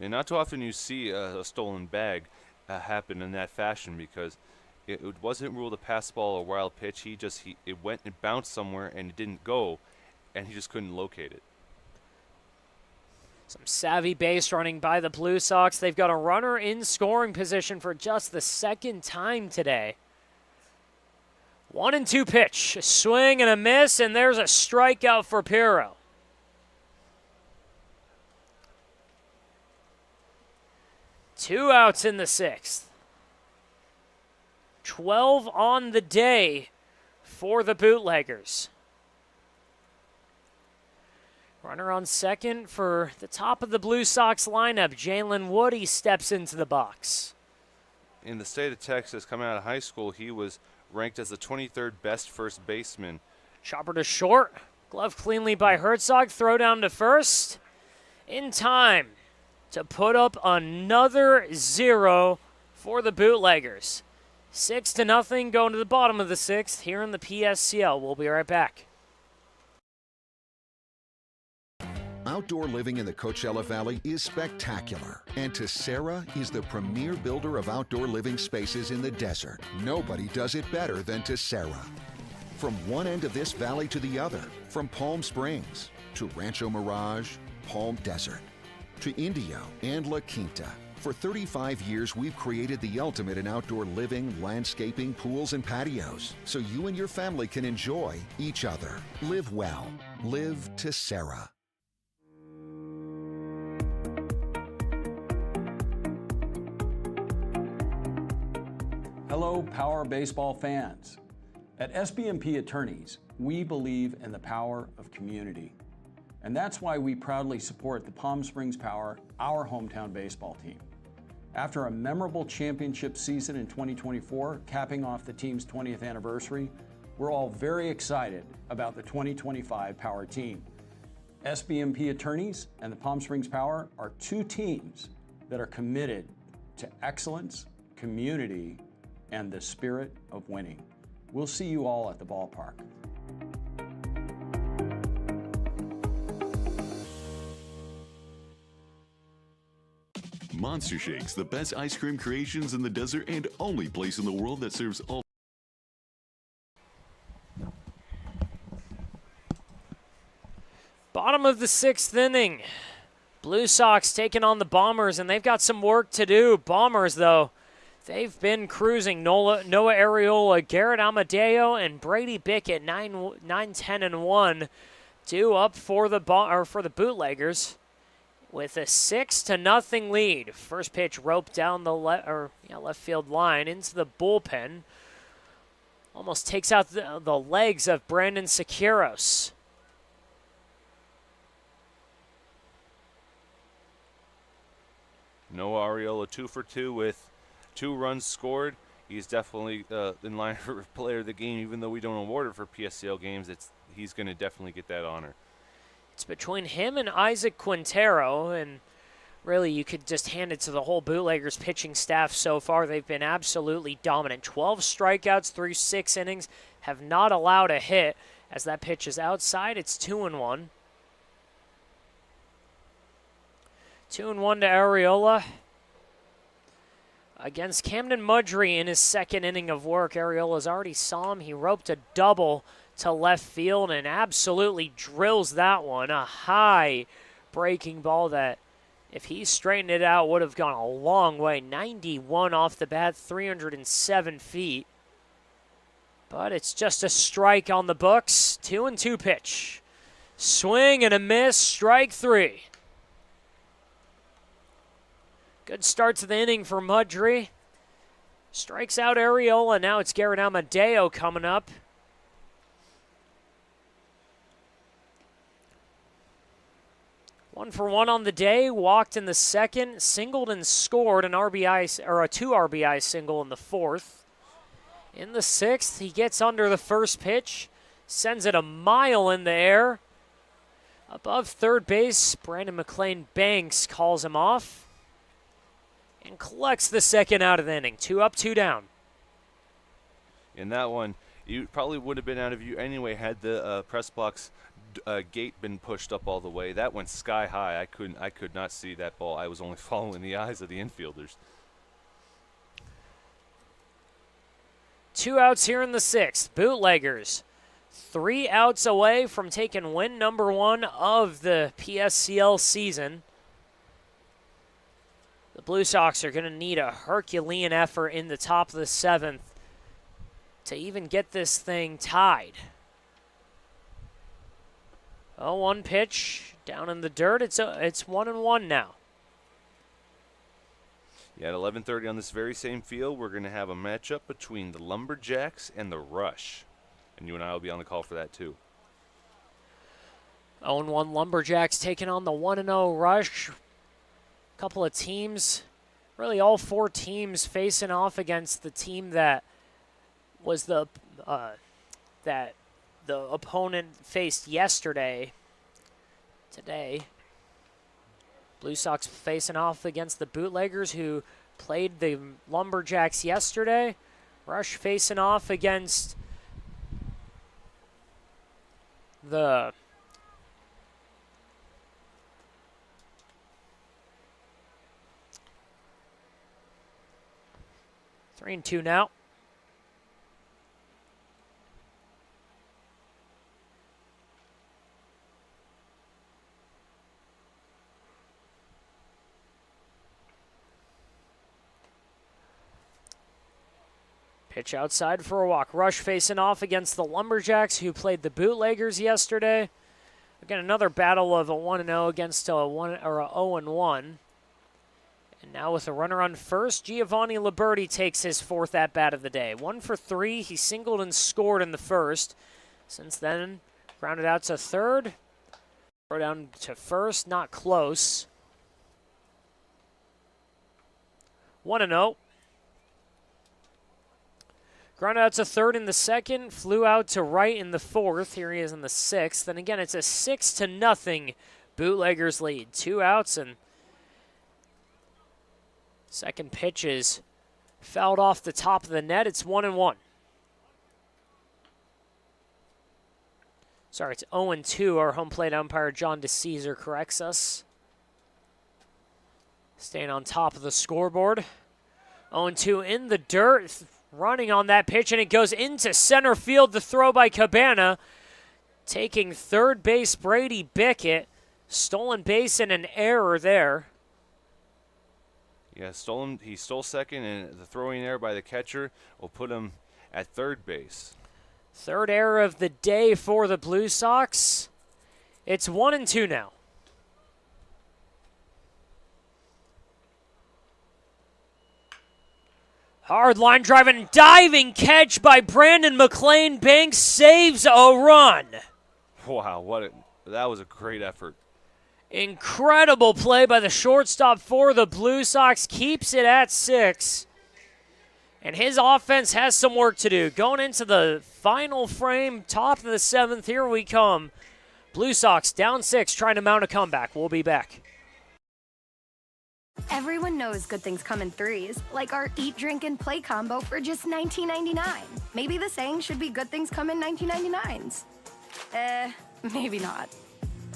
Yeah, not too often you see a stolen bag happen in that fashion, because it wasn't ruled a pass ball or wild pitch. It went and bounced somewhere and it didn't go, and he just couldn't locate it. Some savvy base running by the Blue Sox. They've got a runner in scoring position for just the second time today. 1-2 pitch. A swing and a miss, and there's a strikeout for Pirro. Two outs in the sixth. 12 on the day for the Bootleggers. Runner on second for the top of the Blue Sox lineup. Jalen Woody steps into the box. In the state of Texas, coming out of high school, he was ranked as the 23rd best first baseman. Chopper to short. Glove cleanly by Herzog. Throw down to first. In time to put up another 0 for the Bootleggers. 6-0 going to the bottom of the sixth here in the PSCL. We'll be right back. Outdoor living in the Coachella Valley is spectacular, and Tessera is the premier builder of outdoor living spaces in the desert. Nobody does it better than Tessera. From one end of this valley to the other, from Palm Springs to Rancho Mirage, Palm Desert, to Indio and La Quinta. For 35 years, we've created the ultimate in outdoor living, landscaping, pools, and patios, so you and your family can enjoy each other. Live well. Live Tessera. Hello, Power Baseball fans. At SBMP Attorneys, we believe in the power of community. And that's why we proudly support the Palm Springs Power, our hometown baseball team. After a memorable championship season in 2024, capping off the team's 20th anniversary, we're all very excited about the 2025 Power team. SBMP Attorneys and the Palm Springs Power are two teams that are committed to excellence, community, and the spirit of winning. We'll see you all at the ballpark. Monster Shakes, the best ice cream creations in the desert and only place in the world that serves all. Bottom of the sixth inning. Blue Sox taking on the Bombers, and they've got some work to do. Bombers, though, they've been cruising. Noah Areola, Garrett Amadeo, and Brady Bickett, 9-10-1, due up for the Bootleggers with a 6-0 lead. First pitch roped down the left field line into the bullpen. Almost takes out the legs of Brandon Sequeiros. Noah Areola 2 for 2 with 2 runs scored. He's definitely in line for player of the game, even though we don't award it for PSCL games. He's going to definitely get that honor. It's between him and Isaac Quintero, and really you could just hand it to the whole Bootleggers pitching staff so far. They've been absolutely dominant. 12 strikeouts through 6 innings, have not allowed a hit. As that pitch is outside, it's 2-1. 2-1 to Areola. Against Camden Mudry in his second inning of work, Areola's already saw him. He roped a double to left field and absolutely drills that one. A high breaking ball that, if he straightened it out, would have gone a long way. 91 off the bat, 307 feet. But it's just a strike on the books. 2-2 pitch. Swing and a miss, strike 3. Good start to the inning for Mudry. Strikes out Areola. Now it's Garrett Amadeo coming up. 1 for 1 on the day, walked in the second, singled and scored an RBI or a 2 RBI single in the fourth. In the sixth, he gets under the first pitch, sends it a mile in the air. Above third base, Brandon McLean Banks calls him off and collects the second out of the inning. 2 up, 2 down. In that one, you probably would have been out of view anyway had the press box gate been pushed up all the way. That went sky high. I could not see that ball. I was only following the eyes of the infielders. 2 outs here in the sixth. Bootleggers 3 outs away from taking win number 1 of the PSCL season. The Blue Sox are going to need a Herculean effort in the top of the 7th to even get this thing tied. 0-1 pitch down in the dirt. It's 1-1 now. Yeah, at 11:30 on this very same field, we're going to have a matchup between the Lumberjacks and the Rush. And you and I will be on the call for that too. 0-1 Lumberjacks taking on the 1-0 Rush. A couple of teams, really all 4 teams facing off against the team that was the opponent faced yesterday. Today, Blue Sox facing off against the Bootleggers, who played the Lumberjacks yesterday. Rush facing off against the three and 2 now. Pitch outside for a walk. Rush facing off against the Lumberjacks, who played the Bootleggers yesterday. Again, another battle of a 1-0 against a 0-1. And now with a runner on first, Giovanni Liberti takes his 4th at-bat of the day. 1 for 3. He singled and scored in the first. Since then, grounded out to third. Throw down to first, not close. 1-0. Grounded out to third in the second, flew out to right in the fourth. Here he is in the sixth. And again, it's a 6-0 Bootleggers lead. 2 outs, and second pitch is fouled off the top of the net. It's 1-1. Sorry, it's 0-2. Our home plate umpire, John DeCesar, corrects us. Staying on top of the scoreboard. 0-2 in the dirt. Running on that pitch, and it goes into center field. The throw by Cabana. Taking third base, Brady Bickett. Stolen base and an error there. Yeah, he stole second, and the throwing error by the catcher will put him at third base. Third error of the day for the Blue Sox. It's 1-2 now. Hard line drive and diving catch by Brandon McLean Banks saves a run. Wow, that was a great effort. Incredible play by the shortstop for the Blue Sox. Keeps it at 6. And his offense has some work to do. Going into the final frame, top of the 7th, here we come. Blue Sox down 6, trying to mount a comeback. We'll be back. Everyone knows good things come in threes, like our eat, drink, and play combo for just $19.99. Maybe the saying should be good things come in 19.99s. Maybe not.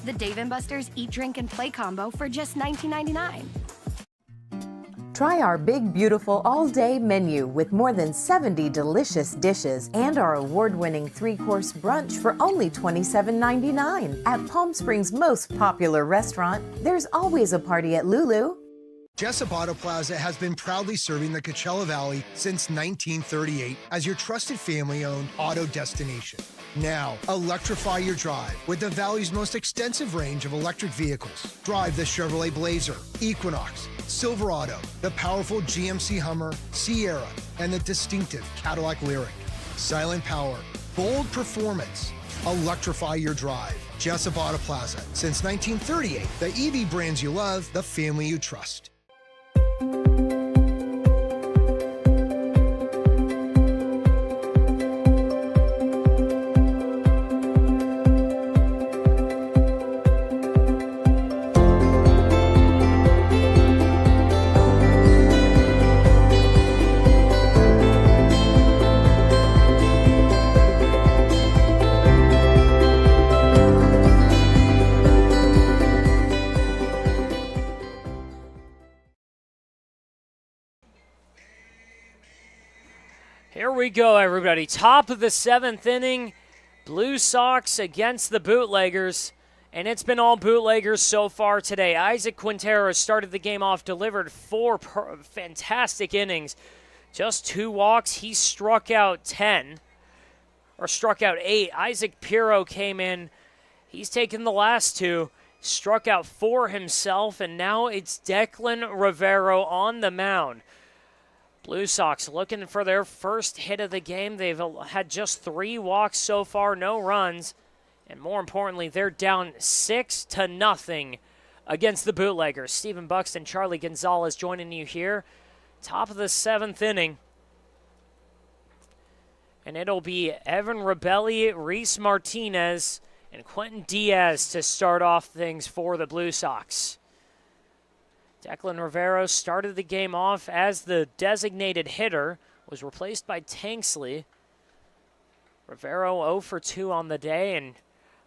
The Dave & Buster's Eat, Drink, and Play combo for just $19.99. Try our big, beautiful all-day menu with more than 70 delicious dishes and our award-winning 3-course brunch for only $27.99. At Palm Springs' most popular restaurant, there's always a party at Lulu. Jessup Auto Plaza has been proudly serving the Coachella Valley since 1938 as your trusted family-owned auto destination. Now, electrify your drive with the Valley's most extensive range of electric vehicles. Drive the Chevrolet Blazer, Equinox, Silverado, the powerful GMC Hummer, Sierra, and the distinctive Cadillac Lyriq. Silent power, bold performance, Electrify your drive. Jessup Auto Plaza. Since 1938, the EV brands you love, the family you trust. Here we go, everybody. Top of the 7th inning. Blue Sox against the Bootleggers. And it's been all Bootleggers so far today. Isaac Quintero started the game off, delivered 4 fantastic innings. Just 2 walks. He struck out 10. Or struck out 8. Isaac Piro came in. He's taken the last 2. Struck out 4 himself. And now it's Declan Rivero on the mound. Blue Sox looking for their first hit of the game. They've had just 3 walks so far, no runs. And more importantly, they're down 6-0 against the Bootleggers. Stephen Buxton, Charlie Gonzalez joining you here. Top of the 7th inning. And it'll be Evan Rebelli, Reese Martinez, and Quentin Diaz to start off things for the Blue Sox. Declan Rivero started the game off as the designated hitter, was replaced by Tanksley. Rivero 0 for 2 on the day,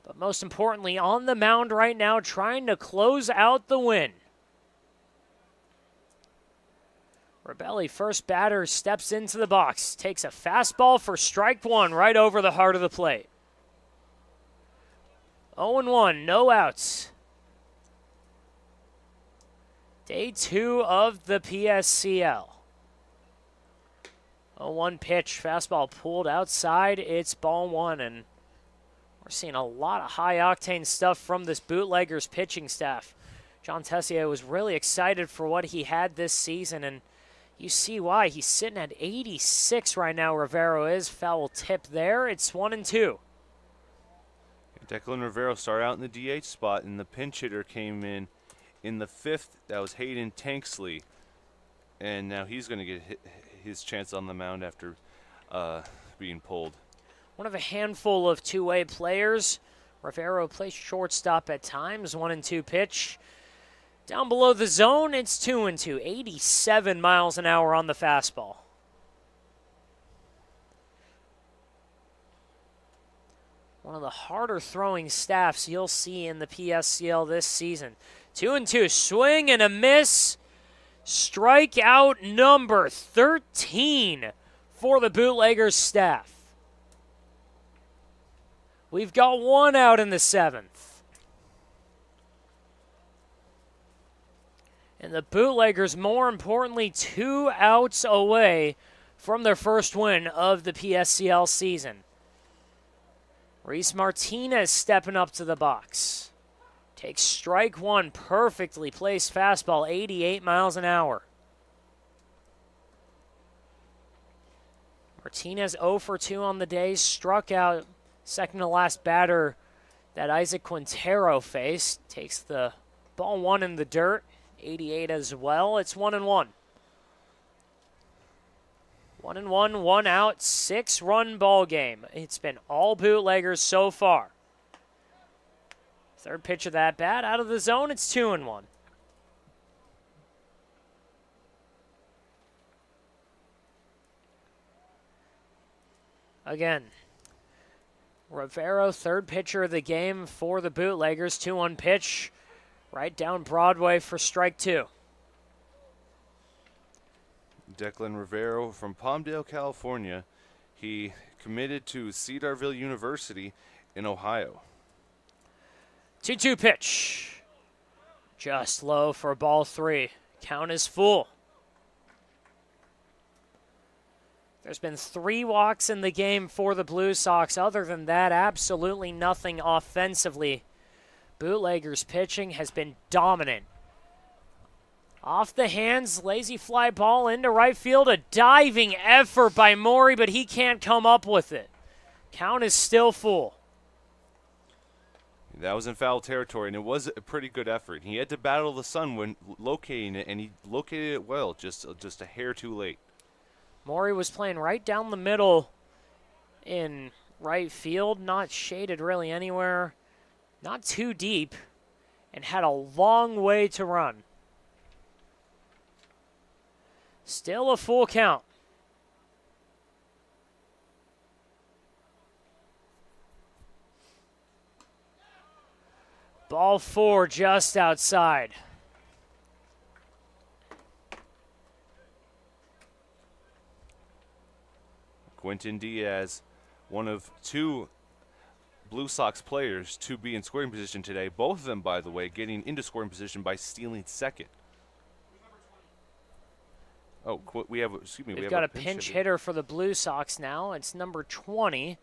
but most importantly on the mound right now trying to close out the win. Rebelli, first batter, steps into the box, takes a fastball for strike 1 right over the heart of the plate. 0-1, no outs. Day 2 of the PSCL. 0-1 pitch, fastball pulled outside. It's ball 1, and we're seeing a lot of high-octane stuff from this Bootleggers pitching staff. John Tessier was really excited for what he had this season, and you see why. He's sitting at 86 right now, Rivero is. Foul tip there. It's 1-2. Declan Rivero started out in the DH spot, and the pinch hitter came in the 5th. That was Hayden Tanksley, and now he's going to get his chance on the mound after being pulled. One of a handful of two-way players. Rivero plays shortstop at times. 1-2 pitch. Down below the zone, it's 2-2. 87 miles an hour on the fastball. One of the harder throwing staffs you'll see in the PSCL this season. 2-2, swing and a miss. Strikeout number 13 for the Bootleggers staff. We've got 1 out in the 7th. And the Bootleggers, more importantly, 2 outs away from their first win of the PSCL season. Reese Martinez stepping up to the box. Takes strike 1, perfectly placed fastball, 88 miles an hour. Martinez 0 for 2 on the day, struck out second to last batter that Isaac Quintero faced. Takes the ball 1 in the dirt, 88 as well. It's 1-1. 1-1, 1 out, 6-run ball game. It's been all Bootleggers so far. Third pitch of that bat out of the zone. It's 2-1. Again, Rivero, third pitcher of the game for the Bootleggers. 2-1 pitch right down Broadway for strike 2. Declan Rivero from Palmdale, California. He committed to Cedarville University in Ohio. 2-2 pitch. Just low for ball 3. Count is full. There's been 3 walks in the game for the Blue Sox. Other than that, absolutely nothing offensively. Bootleggers pitching has been dominant. Off the hands, lazy fly ball into right field. A diving effort by Maury, but he can't come up with it. Count is still full. That was in foul territory, and it was a pretty good effort. He had to battle the sun when locating it, and he located it well, just a hair too late. Maury was playing right down the middle in right field, not shaded really anywhere, not too deep, and had a long way to run. Still a full count. Ball 4 just outside. Quentin Diaz, one of 2 Blue Sox players to be in scoring position today. Both of them, by the way, getting into scoring position by stealing second. Oh, we've got a pinch hitter for the Blue Sox now. It's number 20.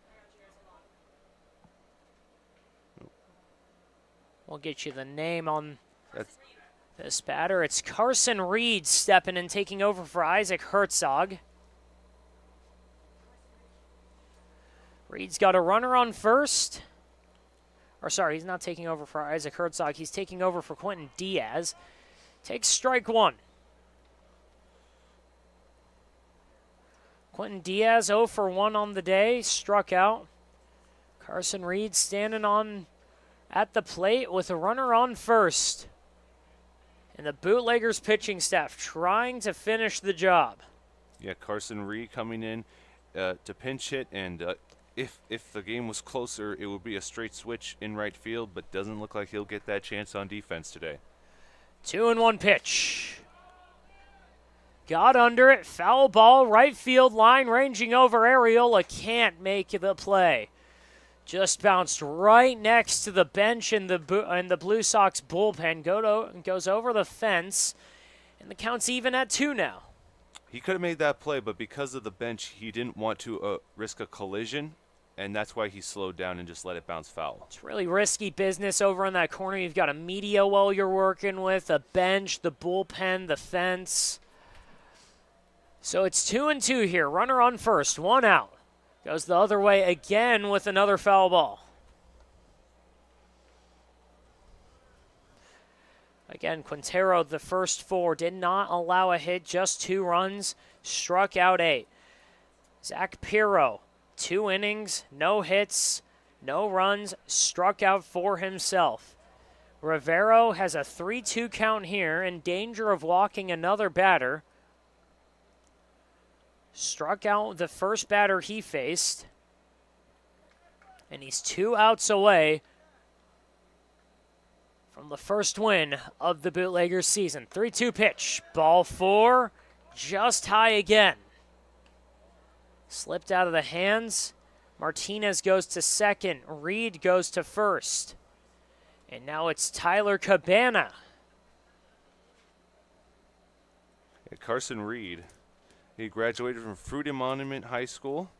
We'll get you the name on this batter. It's Carson Reed stepping and taking over for Isaac Herzog. Reed's got a runner on first. Or sorry, he's not taking over for Isaac Herzog. He's taking over for Quentin Diaz. Takes strike 1. Quentin Diaz 0 for 1 on the day, struck out. Carson Reed standing on at the plate with a runner on first. And the Bootleggers pitching staff trying to finish the job. Yeah, Carson Reed coming in to pinch hit, and if the game was closer, it would be a straight switch in right field, but doesn't look like he'll get that chance on defense today. 2-1 pitch. Got under it, foul ball, right field line, ranging over. Ariola can't make the play. Just bounced right next to the bench in the Blue Sox bullpen. Goes over the fence, and the count's even at 2 now. He could have made that play, but because of the bench, he didn't want to risk a collision, and that's why he slowed down and just let it bounce foul. It's really risky business over in that corner. You've got a media well you're working with, a bench, the bullpen, the fence. So it's 2-2 here. Runner on first, 1 out. Goes the other way again with another foul ball. Again, Quintero, the first 4, did not allow a hit, just 2 runs, struck out 8. Zach Pirro, 2 innings, no hits, no runs, struck out 4 himself. Rivero has a 3-2 count here, in danger of walking another batter. Struck out the first batter he faced. And he's 2 outs away from the first win of the Bootleggers season. 3-2 pitch. Ball 4, just high again. Slipped out of the hands. Martinez goes to second. Reed goes to first. And now it's Tyler Cabana. Carson Reed. He graduated from Fruita Monument High School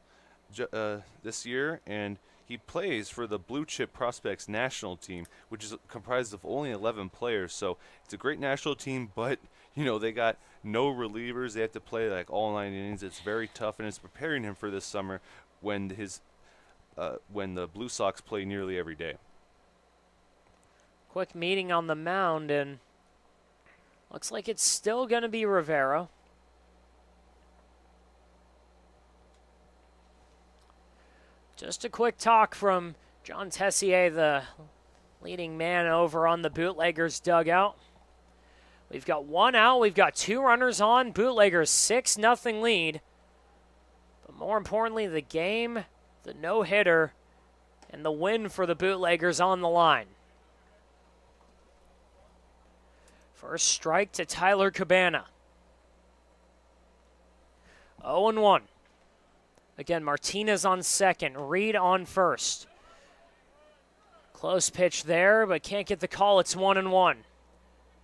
this year, and he plays for the Blue Chip Prospects national team, which is comprised of only 11 players. So it's a great national team, but they got no relievers. They have to play like all 9 innings. It's very tough, and it's preparing him for this summer when the Blue Sox play nearly every day. Quick meeting on the mound, and looks like it's still going to be Rivero. Just a quick talk from John Tessier, the leading man over on the Bootleggers dugout. We've got 1 out. We've got 2 runners on. Bootleggers 6-0 lead. But more importantly, the game, the no-hitter, and the win for the Bootleggers on the line. First strike to Tyler Cabana. 0-1. Again, Martinez on second, Reed on first. Close pitch there, but can't get the call. It's 1-1.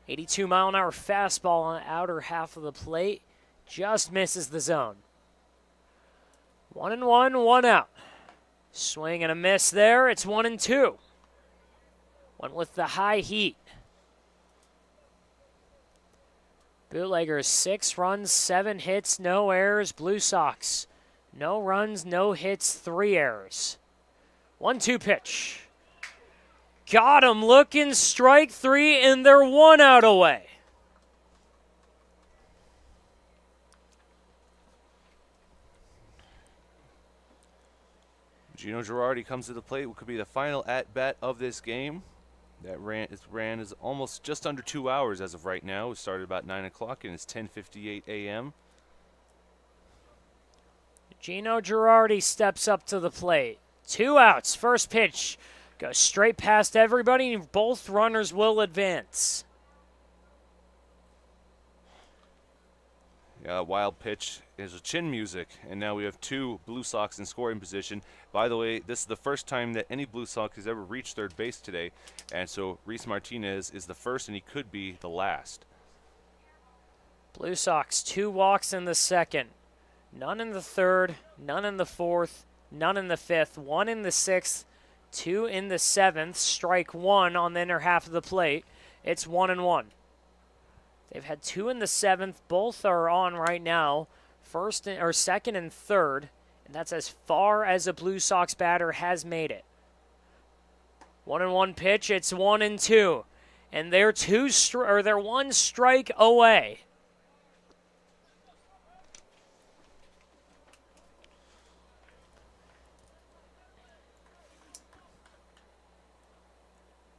82-mile-an-hour fastball on the outer half of the plate. Just misses the zone. 1-1, 1 out. Swing and a miss there. It's 1-2. Went with the high heat. Bootleggers 6 runs, 7 hits, no errors. Blue Sox, no runs, no hits, 3 errors. 1-2 pitch. Got him looking, strike 3, and they're 1 out away. Gino Girardi comes to the plate. What could be the final at-bat of this game. That ran is almost just under 2 hours as of right now. It started about 9 o'clock, and it's 10:58 a.m. Gino Girardi steps up to the plate. 2 outs. First pitch goes straight past everybody, and both runners will advance. Wild pitch is a chin music, and now we have 2 Blue Sox in scoring position. By the way, this is the first time that any Blue Sox has ever reached third base today, and so Reese Martinez is the first, and he could be the last. Blue Sox, 2 walks in the second. None in the third, none in the fourth, none in the fifth, 1 in the sixth, 2 in the seventh. Strike 1 on the inner half of the plate. It's 1-1. They've had 2 in the seventh. Both are on right now, second and third, and that's as far as a Blue Sox batter has made it. 1-1 pitch. It's 1-2, and they're 1 strike away.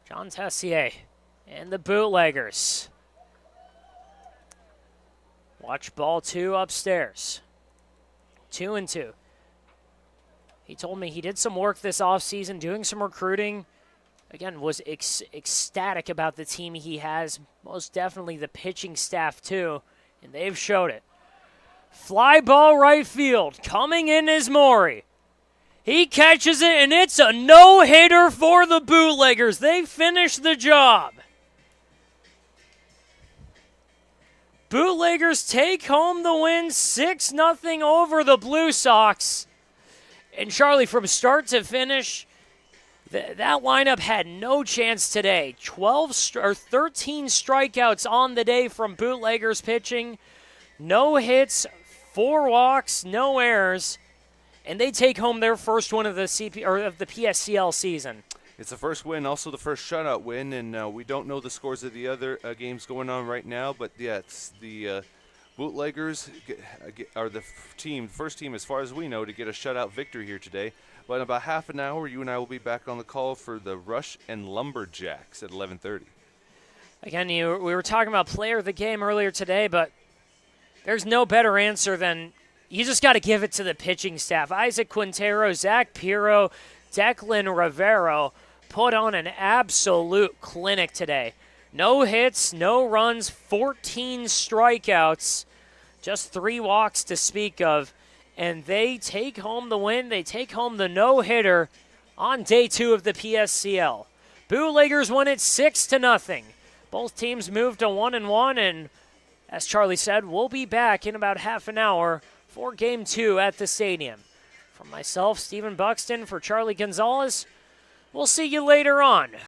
John Tessier and the Bootleggers. Watch ball 2 upstairs. 2-2. He told me he did some work this offseason, doing some recruiting. Again, was ecstatic about the team he has. Most definitely the pitching staff, too. And they've showed it. Fly ball right field. Coming in is Maury. He catches it, and it's a no-hitter for the Bootleggers. They finish the job. Bootleggers take home the win 6-0 over the Blue Sox. And Charlie, from start to finish, that lineup had no chance today. 13 strikeouts on the day from Bootleggers pitching. No hits, 4 walks, no errors. And they take home their first one of the PSCL season. It's the first win, also the first shutout win, and we don't know the scores of the other games going on right now. But yeah, it's the Bootleggers are the first team, as far as we know, to get a shutout victory here today. But in about half an hour, you and I will be back on the call for the Rush and Lumberjacks at 11:30. Again, we were talking about player of the game earlier today, but there's no better answer than you just got to give it to the pitching staff. Isaac Quintero, Zach Piro, Declan Rivero put on an absolute clinic today. No hits, no runs, 14 strikeouts, just 3 walks to speak of. And they take home the win. They take home the no-hitter on day 2 of the PSCL. Bootleggers won it 6-0. Both teams moved to 1-1, and as Charlie said, we'll be back in about half an hour for Game 2 at the stadium. From myself, Stephen Buxton, for Charlie Gonzalez, we'll see you later on.